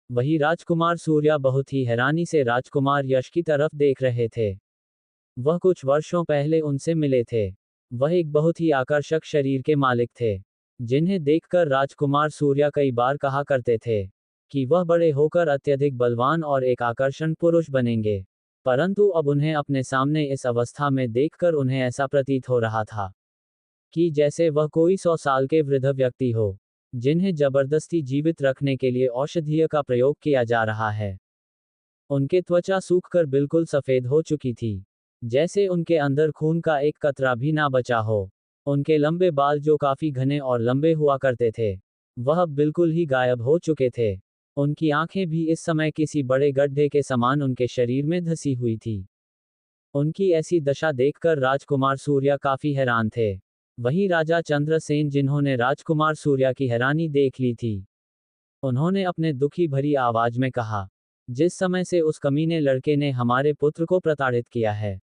वही राजकुमार सूर्या बहुत ही हैरानी से राजकुमार यश की तरफ देख रहे थे। वह कुछ वर्षों पहले उनसे मिले थे। वह एक बहुत ही आकर्षक शरीर के मालिक थे, जिन्हें देखकर राजकुमार सूर्या कई बार कहा करते थे कि वह बड़े होकर अत्यधिक बलवान और एक आकर्षण पुरुष बनेंगे। परंतु अब उन्हें अपने सामने इस अवस्था में देखकर उन्हें ऐसा प्रतीत हो रहा था कि जैसे वह कोई 100 साल के वृद्ध व्यक्ति हो, जिन्हें जबरदस्ती जीवित रखने के लिए औषधीय का प्रयोग किया जा रहा है। उनके त्वचा सूखकर बिल्कुल सफेद हो चुकी थी, जैसे उनके अंदर खून का एक कतरा भी ना बचा हो। उनके लंबे बाल जो काफी घने और लंबे हुआ करते थे, वह अब बिल्कुल ही गायब हो चुके थे। उनकी आंखें भी इस समय किसी बड़े गड्ढे के समान उनके शरीर में धसी हुई थी। उनकी ऐसी दशा देखकर राजकुमार सूर्या काफी हैरान थे। वहीं राजा चंद्रसेन, जिन्होंने राजकुमार सूर्या की हैरानी देख ली थी, उन्होंने अपने दुखी भरी आवाज में कहा, जिस समय से उस कमीने लड़के ने हमारे पुत्र को प्रताड़ित किया है,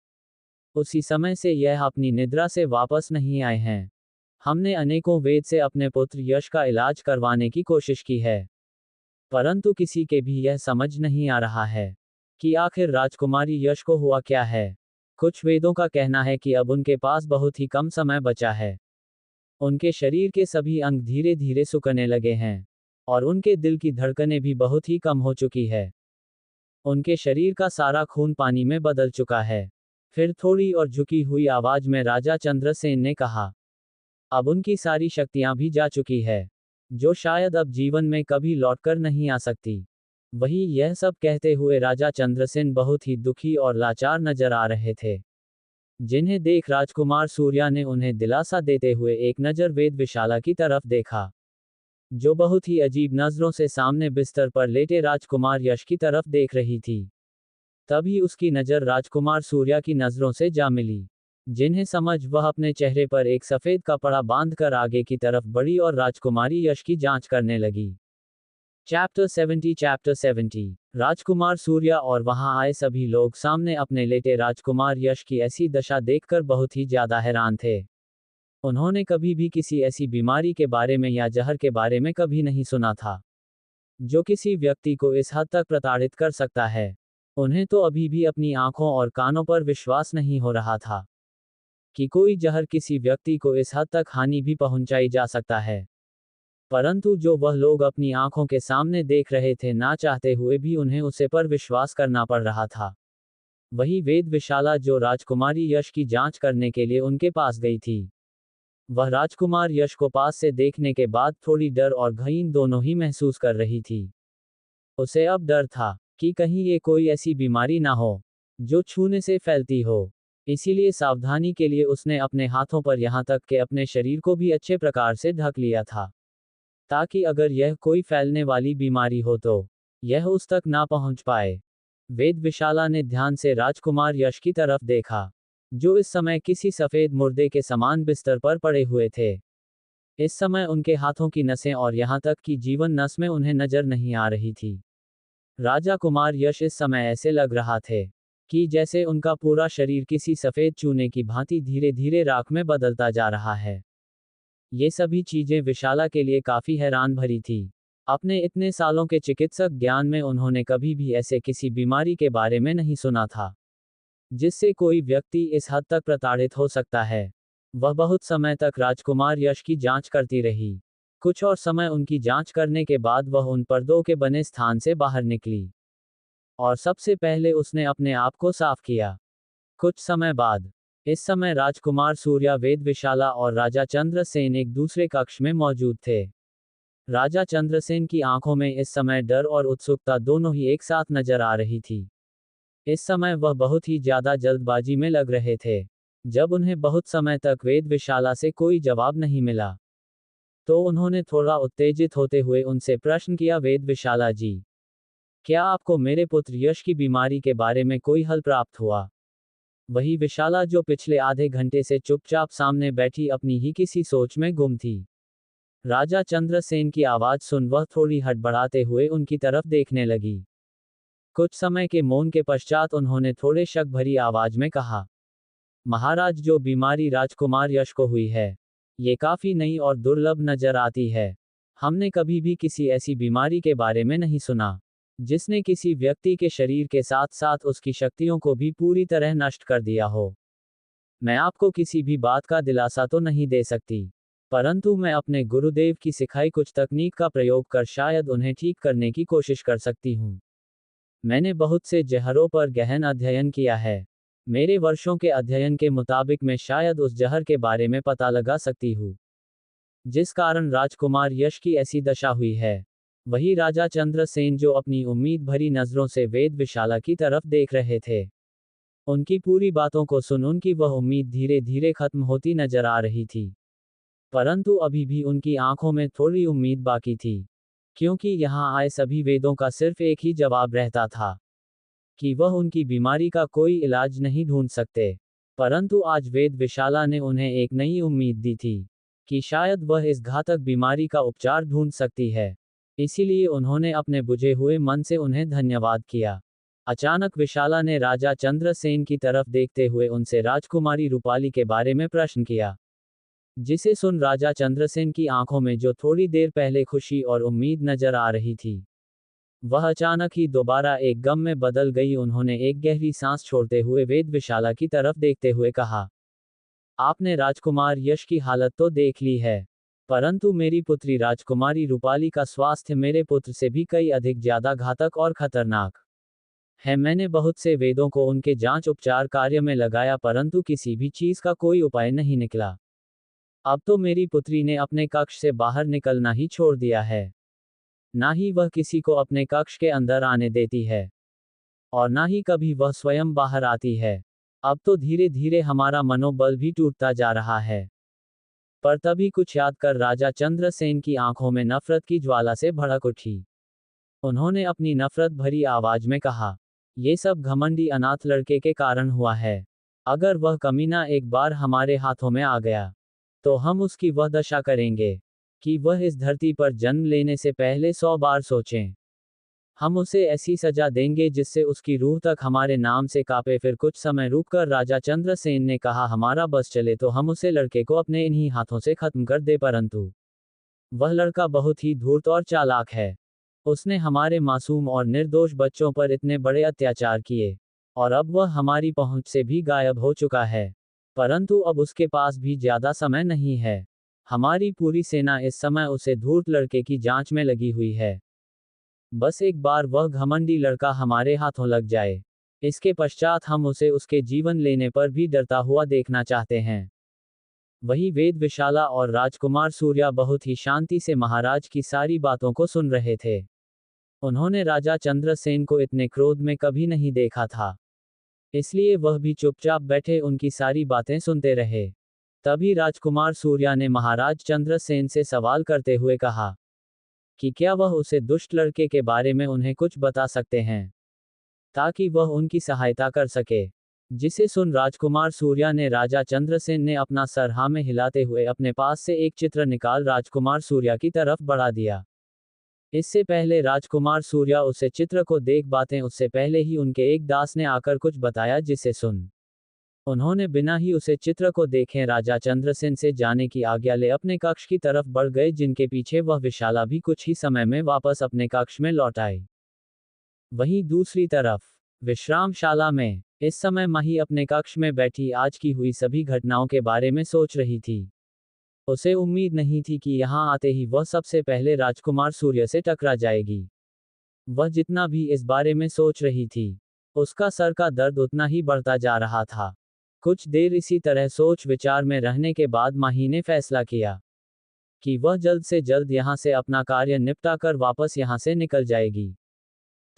उसी समय से यह अपनी निद्रा से वापस नहीं आए हैं। हमने अनेकों वेद से अपने पुत्र यश का इलाज करवाने की कोशिश की है, परंतु किसी के भी यह समझ नहीं आ रहा है कि आखिर राजकुमारी यश को हुआ क्या है। कुछ वेदों का कहना है कि अब उनके पास बहुत ही कम समय बचा है। उनके शरीर के सभी अंग धीरे धीरे सुकने लगे हैं और उनके दिल की धड़कनें भी बहुत ही कम हो चुकी है। उनके शरीर का सारा खून पानी में बदल चुका है। फिर थोड़ी और झुकी हुई आवाज में राजा चंद्रसेन ने कहा, अब उनकी सारी शक्तियां भी जा चुकी है, जो शायद अब जीवन में कभी लौटकर नहीं आ सकती। वही यह सब कहते हुए राजा चंद्रसेन बहुत ही दुखी और लाचार नजर आ रहे थे, जिन्हें देख राजकुमार सूर्या ने उन्हें दिलासा देते हुए एक नजर वेद विशाला की तरफ देखा, जो बहुत ही अजीब नजरों से सामने बिस्तर पर लेटे राजकुमार यश की तरफ देख रही थी। तभी उसकी नजर राजकुमार सूर्या की नजरों से जा मिली, जिन्हें समझ वह अपने चेहरे पर एक सफेद कपड़ा बांधकर आगे की तरफ बढ़ी और राजकुमारी यश की जांच करने लगी। चैप्टर 70 राजकुमार सूर्या और वहां आए सभी लोग सामने अपने लेटे राजकुमार यश की ऐसी दशा देखकर बहुत ही ज्यादा हैरान थे। उन्होंने कभी भी किसी ऐसी बीमारी के बारे में या जहर के बारे में कभी नहीं सुना था, जो किसी व्यक्ति को इस हद तक प्रताड़ित कर सकता है। उन्हें तो अभी भी अपनी आंखों और कानों पर विश्वास नहीं हो रहा था कि कोई जहर किसी व्यक्ति को इस हद तक हानि भी पहुंचाई जा सकता है। परंतु जो वह लोग अपनी आंखों के सामने देख रहे थे, ना चाहते हुए भी उन्हें उसे पर विश्वास करना पड़ रहा था। वही वेद विशाला, जो राजकुमारी यश की जांच करने के लिए उनके पास गई थी, वह राजकुमार यश को पास से देखने के बाद थोड़ी डर और घृणा दोनों ही महसूस कर रही थी। उसे अब डर था कि कहीं ये कोई ऐसी बीमारी ना हो जो छूने से फैलती हो। इसीलिए सावधानी के लिए उसने अपने हाथों पर यहाँ तक कि अपने शरीर को भी अच्छे प्रकार से ढक लिया था, ताकि अगर यह कोई फैलने वाली बीमारी हो तो यह उस तक ना पहुंच पाए। वेदविशाला ने ध्यान से राजकुमार यश की तरफ देखा, जो इस समय किसी सफेद मुर्दे के समान बिस्तर पर पड़े हुए थे। इस समय उनके हाथों की नसें और यहाँ तक कि जीवन नस में उन्हें नजर नहीं आ रही थी। राजा कुमार यश इस समय ऐसे लग रहा थे कि जैसे उनका पूरा शरीर किसी सफेद चूने की भांति धीरे धीरे राख में बदलता जा रहा है। ये सभी चीजें विशाला के लिए काफी हैरान भरी थी। अपने इतने सालों के चिकित्सक ज्ञान में उन्होंने कभी भी ऐसे किसी बीमारी के बारे में नहीं सुना था, जिससे कोई व्यक्ति इस हद तक प्रताड़ित हो सकता है। वह बहुत समय तक राजकुमार यश की जांच करती रही। कुछ और समय उनकी जांच करने के बाद वह उन पर्दों के बने स्थान से बाहर निकली और सबसे पहले उसने अपने आप को साफ किया। कुछ समय बाद, इस समय राजकुमार सूर्या, वेदविशाला और राजा चंद्रसेन एक दूसरे कक्ष में मौजूद थे। राजा चंद्रसेन की आंखों में इस समय डर और उत्सुकता दोनों ही एक साथ नजर आ रही थी। इस समय वह बहुत ही ज्यादा जल्दबाजी में लग रहे थे। जब उन्हें बहुत समय तक वेदविशाला से कोई जवाब नहीं मिला, तो उन्होंने थोड़ा उत्तेजित होते हुए उनसे प्रश्न किया, वेदविशाला जी, क्या आपको मेरे पुत्र यश की बीमारी के बारे में कोई हल प्राप्त हुआ? वही विशाला जो पिछले आधे घंटे से चुपचाप सामने बैठी अपनी ही किसी सोच में गुम थी। राजा चंद्रसेन की आवाज सुन वह थोड़ी हड़बड़ाते हुए उनकी तरफ देखने लगी। कुछ समय के मौन के पश्चात उन्होंने थोड़े शक भरी आवाज में कहा, महाराज, जो बीमारी राजकुमार यश को हुई है, ये काफी नई और दुर्लभ नजर आती है। हमने कभी भी किसी ऐसी बीमारी के बारे में नहीं सुना, जिसने किसी व्यक्ति के शरीर के साथ साथ उसकी शक्तियों को भी पूरी तरह नष्ट कर दिया हो। मैं आपको किसी भी बात का दिलासा तो नहीं दे सकती, परंतु मैं अपने गुरुदेव की सिखाई कुछ तकनीक का प्रयोग कर शायद उन्हें ठीक करने की कोशिश कर सकती हूँ। मैंने बहुत से जहरों पर गहन अध्ययन किया है। मेरे वर्षों के अध्ययन के मुताबिक मैं शायद उस जहर के बारे में पता लगा सकती हूँ, जिस कारण राजकुमार यश की ऐसी दशा हुई है। वही राजा चंद्रसेन, जो अपनी उम्मीद भरी नजरों से वेदविशाला की तरफ देख रहे थे, उनकी पूरी बातों को सुन उनकी वह उम्मीद धीरे धीरे खत्म होती नजर आ रही थी। परंतु अभी भी उनकी आंखों में थोड़ी उम्मीद बाकी थी, क्योंकि यहाँ आए सभी वेदों का सिर्फ एक ही जवाब रहता था कि वह उनकी बीमारी का कोई इलाज नहीं ढूंढ सकते। परंतु आज वेदविशाला ने उन्हें एक नई उम्मीद दी थी कि शायद वह इस घातक बीमारी का उपचार ढूंढ सकती है। इसीलिए उन्होंने अपने बुझे हुए मन से उन्हें धन्यवाद किया। अचानक विशाला ने राजा चंद्रसेन की तरफ देखते हुए उनसे राजकुमारी रूपाली के बारे में प्रश्न किया, जिसे सुन राजा चंद्रसेन की आंखों में जो थोड़ी देर पहले खुशी और उम्मीद नजर आ रही थी, वह अचानक ही दोबारा एक गम में बदल गई। उन्होंने एक गहरी सांस छोड़ते हुए वेदविशाला की तरफ देखते हुए कहा, आपने राजकुमार यश की हालत तो देख ली है, परंतु मेरी पुत्री राजकुमारी रूपाली का स्वास्थ्य मेरे पुत्र से भी कई अधिक ज्यादा घातक और खतरनाक है। मैंने बहुत से वेदों को उनके जांच उपचार कार्य में लगाया, परंतु किसी भी चीज का कोई उपाय नहीं निकला। अब तो मेरी पुत्री ने अपने कक्ष से बाहर निकलना ही छोड़ दिया है। ना ही वह किसी को अपने कक्ष के अंदर आने देती है, और ना ही कभी वह स्वयं बाहर आती है। अब तो धीरे धीरे हमारा मनोबल भी टूटता जा रहा है। पर तभी कुछ याद कर राजा चंद्रसेन की आंखों में नफरत की ज्वाला से भड़क उठी। उन्होंने अपनी नफरत भरी आवाज में कहा, ये सब घमंडी अनाथ लड़के के कारण हुआ है। अगर वह कमीना एक बार हमारे हाथों में आ गया, तो हम उसकी वह दशा करेंगे कि वह इस धरती पर जन्म लेने से पहले 100 बार सोचें। हम उसे ऐसी सजा देंगे जिससे उसकी रूह तक हमारे नाम से कांपे। फिर कुछ समय रुककर राजा चंद्रसेन ने कहा, हमारा बस चले तो हम उसे लड़के को अपने इन्हीं हाथों से खत्म कर दे, परंतु वह लड़का बहुत ही धूर्त और चालाक है। उसने हमारे मासूम और निर्दोष बच्चों पर इतने बड़े अत्याचार किए, और अब वह हमारी पहुंच से भी गायब हो चुका है। परंतु अब उसके पास भी ज्यादा समय नहीं है। हमारी पूरी सेना इस समय उसे धूर्त लड़के की जांच में लगी हुई है। बस एक बार वह घमंडी लड़का हमारे हाथों लग जाए, इसके पश्चात हम उसे उसके जीवन लेने पर भी डरता हुआ देखना चाहते हैं। वही वेदविशाला और राजकुमार सूर्या बहुत ही शांति से महाराज की सारी बातों को सुन रहे थे। उन्होंने राजा चंद्रसेन को इतने क्रोध में कभी नहीं देखा था। इसलिए वह भी चुपचाप बैठे उनकी सारी बातें सुनते रहे। तभी राजकुमार सूर्या ने महाराज चंद्रसेन से सवाल करते हुए कहा कि क्या वह उसे दुष्ट लड़के के बारे में उन्हें कुछ बता सकते हैं, ताकि वह उनकी सहायता कर सके। जिसे सुन राजकुमार सूर्या ने राजा चंद्रसेन ने अपना सर हाँ में हिलाते हुए अपने पास से एक चित्र निकाल राजकुमार सूर्या की तरफ बढ़ा दिया। इससे पहले राजकुमार सूर्या उसे चित्र को देख बातें उससे पहले ही उनके एक दास ने आकर कुछ बताया, जिसे सुन उन्होंने बिना ही उसे चित्र को देखे राजा चंद्रसेन से जाने की आज्ञा ले अपने कक्ष की तरफ बढ़ गए, जिनके पीछे वह विशाला भी कुछ ही समय में वापस अपने कक्ष में लौट आई। वहीं दूसरी तरफ विश्रामशाला में इस समय माही अपने कक्ष में बैठी आज की हुई सभी घटनाओं के बारे में सोच रही थी। उसे उम्मीद नहीं थी कि यहाँ आते ही वह सबसे पहले राजकुमार सूर्य से टकरा जाएगी। वह जितना भी इस बारे में सोच रही थी, उसका सर का दर्द उतना ही बढ़ता जा रहा था। कुछ देर इसी तरह सोच विचार में रहने के बाद माही ने फैसला किया कि वह जल्द से जल्द यहाँ से अपना कार्य निपटाकर वापस यहाँ से निकल जाएगी,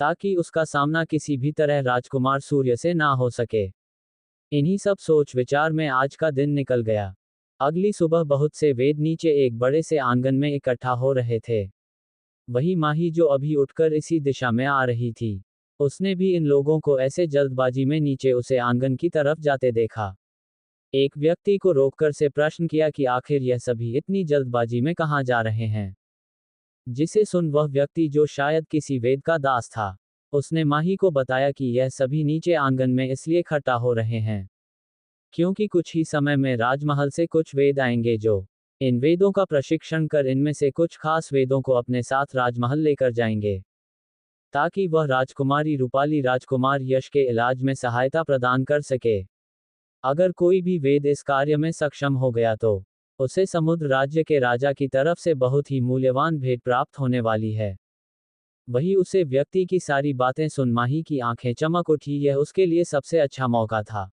ताकि उसका सामना किसी भी तरह राजकुमार सूर्य से ना हो सके। इन्हीं सब सोच विचार में आज का दिन निकल गया। अगली सुबह बहुत से वेद नीचे एक बड़े से आंगन में इकट्ठा हो रहे थे। वही माही जो अभी उठकर इसी दिशा में आ रही थी, उसने भी इन लोगों को ऐसे जल्दबाजी में नीचे उसे आंगन की तरफ जाते देखा। एक व्यक्ति को रोककर से प्रश्न किया कि आखिर यह सभी इतनी जल्दबाजी में कहाँ जा रहे हैं। जिसे सुन वह व्यक्ति, जो शायद किसी वेद का दास था, उसने माही को बताया कि यह सभी नीचे आंगन में इसलिए इकट्ठा हो रहे हैं क्योंकि कुछ ही समय में राजमहल से कुछ वेद आएंगे, जो इन वेदों का प्रशिक्षण कर इनमें से कुछ खास वेदों को अपने साथ राजमहल लेकर जाएंगे, ताकि वह राजकुमारी रूपाली राजकुमार यश के इलाज में सहायता प्रदान कर सके। अगर कोई भी वेद इस कार्य में सक्षम हो गया तो उसे समुद्र राज्य के राजा की तरफ से बहुत ही मूल्यवान भेंट प्राप्त होने वाली है। वही उसे व्यक्ति की सारी बातें सुन माही की आंखें चमक उठी। यह उसके लिए सबसे अच्छा मौका था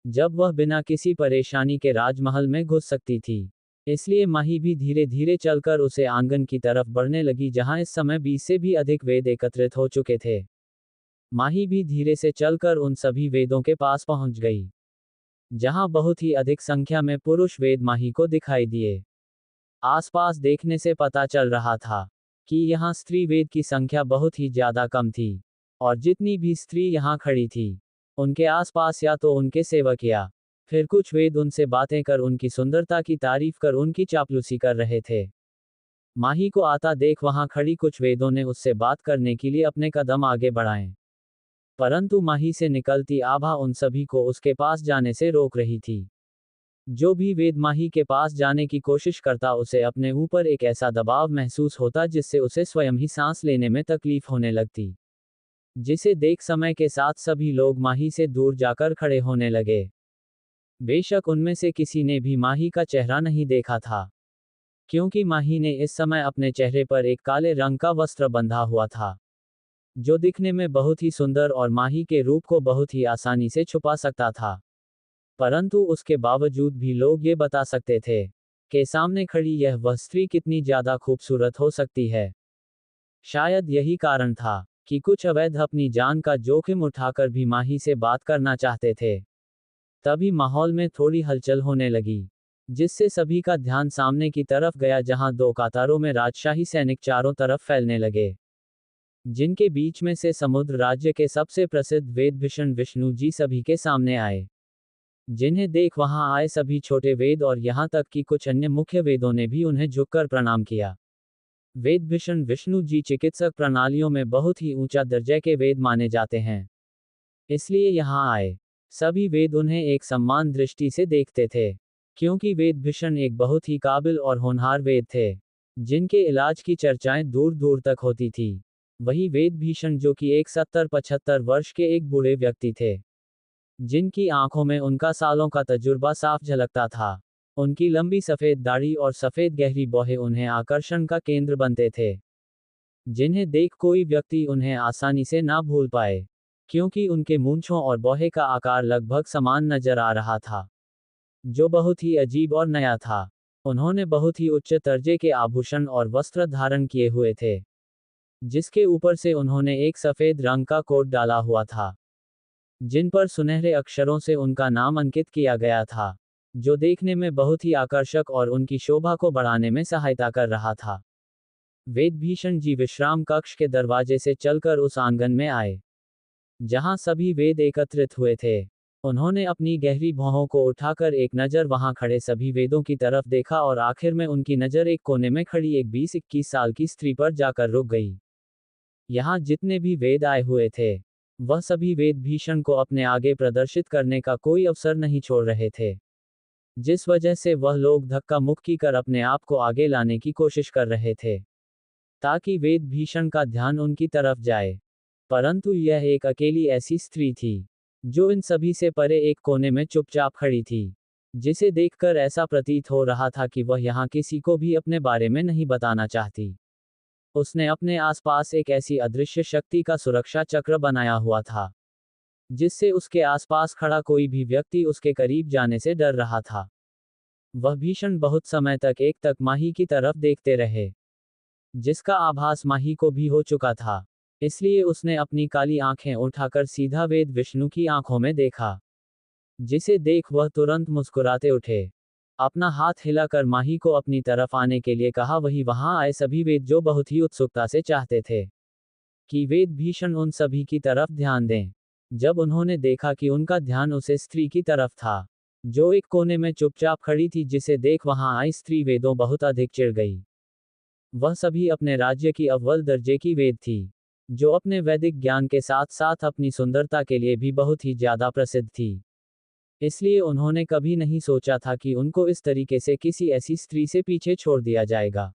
जब वह बिना किसी परेशानी के राजमहल में घुस सकती थी। इसलिए माही भी धीरे धीरे चलकर उसे आंगन की तरफ बढ़ने लगी, जहां इस समय 20 से भी अधिक वेद एकत्रित हो चुके थे। माही भी धीरे से चलकर उन सभी वेदों के पास पहुंच गई, जहां बहुत ही अधिक संख्या में पुरुष वेद माही को दिखाई दिए। आसपास देखने से पता चल रहा था कि यहाँ स्त्री वेद की संख्या बहुत ही ज्यादा कम थी, और जितनी भी स्त्री यहाँ खड़ी थी, उनके आसपास या तो उनके सेवक या फिर कुछ वेद उनसे बातें कर उनकी सुंदरता की तारीफ कर उनकी चापलूसी कर रहे थे। माही को आता देख वहां खड़ी कुछ वेदों ने उससे बात करने के लिए अपने कदम आगे बढ़ाए, परंतु माही से निकलती आभा उन सभी को उसके पास जाने से रोक रही थी। जो भी वेद माही के पास जाने की कोशिश करता, उसे अपने ऊपर एक ऐसा दबाव महसूस होता जिससे उसे स्वयं ही सांस लेने में तकलीफ होने लगती, जिसे देख समय के साथ सभी लोग माही से दूर जाकर खड़े होने लगे। बेशक उनमें से किसी ने भी माही का चेहरा नहीं देखा था, क्योंकि माही ने इस समय अपने चेहरे पर एक काले रंग का वस्त्र बंधा हुआ था, जो दिखने में बहुत ही सुंदर और माही के रूप को बहुत ही आसानी से छुपा सकता था। परंतु उसके बावजूद भी लोग ये बता सकते थे कि सामने खड़ी यह वह स्त्री कितनी ज्यादा खूबसूरत हो सकती है। शायद यही कारण था कि कुछ अवैध अपनी जान का जोखिम उठाकर भी माही से बात करना चाहते थे। तभी माहौल में थोड़ी हलचल होने लगी, जिससे सभी का ध्यान सामने की तरफ गया, जहां दो कतारों में राजशाही सैनिक चारों तरफ फैलने लगे, जिनके बीच में से समुद्र राज्य के सबसे प्रसिद्ध वेद भीषण विष्णु जी सभी के सामने आए। जिन्हें देख वहां आए सभी छोटे वेद और यहां तक कि कुछ अन्य मुख्य वेदों ने भी उन्हें झुककर प्रणाम किया। वेद भीषण विष्णु जी चिकित्सक प्रणालियों में बहुत ही ऊंचा दर्जे के वेद माने जाते हैं, इसलिए यहां आए सभी वेद उन्हें एक सम्मान दृष्टि से देखते थे, क्योंकि वेद भीषण एक बहुत ही काबिल और होनहार वेद थे, जिनके इलाज की चर्चाएं दूर दूर तक होती थी। वही वेद भीषण, जो कि एक 70-75 वर्ष के एक बूढ़े व्यक्ति थे, जिनकी आंखों में उनका सालों का तजुर्बा साफ झलकता था। उनकी लंबी सफेद दाढ़ी और सफेद गहरी बौहें उन्हें आकर्षण का केंद्र बनते थे, जिन्हें देख कोई व्यक्ति उन्हें आसानी से ना भूल पाए, क्योंकि उनके मूंछों और बौहे का आकार लगभग समान नजर आ रहा था, जो बहुत ही अजीब और नया था। उन्होंने बहुत ही उच्च दर्जे के आभूषण और वस्त्र धारण किए हुए थे, जिसके ऊपर से उन्होंने एक सफेद रंग का कोट डाला हुआ था। जिन पर सुनहरे अक्षरों से उनका नाम अंकित किया गया था, जो देखने में बहुत ही आकर्षक और उनकी शोभा को बढ़ाने में सहायता कर रहा था। वेदभीषण जी विश्राम कक्ष के दरवाजे से चलकर उस आंगन में आए, जहां सभी वेद एकत्रित हुए थे। उन्होंने अपनी गहरी भौहों को उठाकर एक नज़र वहां खड़े सभी वेदों की तरफ देखा और आखिर में उनकी नज़र एक कोने में खड़ी एक 20-21 साल की स्त्री पर जाकर रुक गई। यहाँ जितने भी वेद आए हुए थे, वह सभी वेद भीषण को अपने आगे प्रदर्शित करने का कोई अवसर नहीं छोड़ रहे थे, जिस वजह से वह लोग धक्का मुक्की कर अपने आप को आगे लाने की कोशिश कर रहे थे, ताकि वेद भीषण का ध्यान उनकी तरफ जाए। परंतु यह एक अकेली ऐसी स्त्री थी, जो इन सभी से परे एक कोने में चुपचाप खड़ी थी, जिसे देखकर ऐसा प्रतीत हो रहा था कि वह यहाँ किसी को भी अपने बारे में नहीं बताना चाहती। उसने अपने आसपास एक ऐसी अदृश्य शक्ति का सुरक्षा चक्र बनाया हुआ था, जिससे उसके आसपास खड़ा कोई भी व्यक्ति उसके करीब जाने से डर रहा था। वह भीषण बहुत समय तक एक तक माही की तरफ देखते रहे, जिसका आभास माही को भी हो चुका था। इसलिए उसने अपनी काली आंखें उठाकर सीधा वेद विष्णु की आंखों में देखा, जिसे देख वह तुरंत मुस्कुराते उठे। अपना हाथ हिलाकर माही को अपनी तरफ आने के लिए कहा। वही वहां आए सभी वेद, जो बहुत ही उत्सुकता से चाहते थे कि वेद भीषण उन सभी की तरफ ध्यान दें। जब उन्होंने देखा कि उनका ध्यान उसे स्त्री की तरफ था, जो एक कोने में चुपचाप खड़ी थी, जिसे देख वहां आई स्त्री वेदों बहुत अधिक चिढ़ गई। वह सभी अपने राज्य की अव्वल दर्जे की वेद थी, जो अपने वैदिक ज्ञान के साथ साथ अपनी सुंदरता के लिए भी बहुत ही ज्यादा प्रसिद्ध थी। इसलिए उन्होंने कभी नहीं सोचा था कि उनको इस तरीके से किसी ऐसी स्त्री से पीछे छोड़ दिया जाएगा,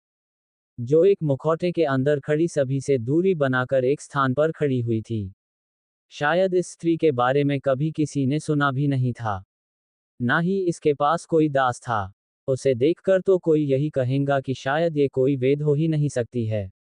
जो एक मुखौटे के अंदर खड़ी सभी से दूरी बनाकर एक स्थान पर खड़ी हुई थी। शायद इस स्त्री के बारे में कभी किसी ने सुना भी नहीं था, ना ही इसके पास कोई दास था। उसे देखकर तो कोई यही कहेगा कि शायद ये कोई वेद हो ही नहीं सकती है।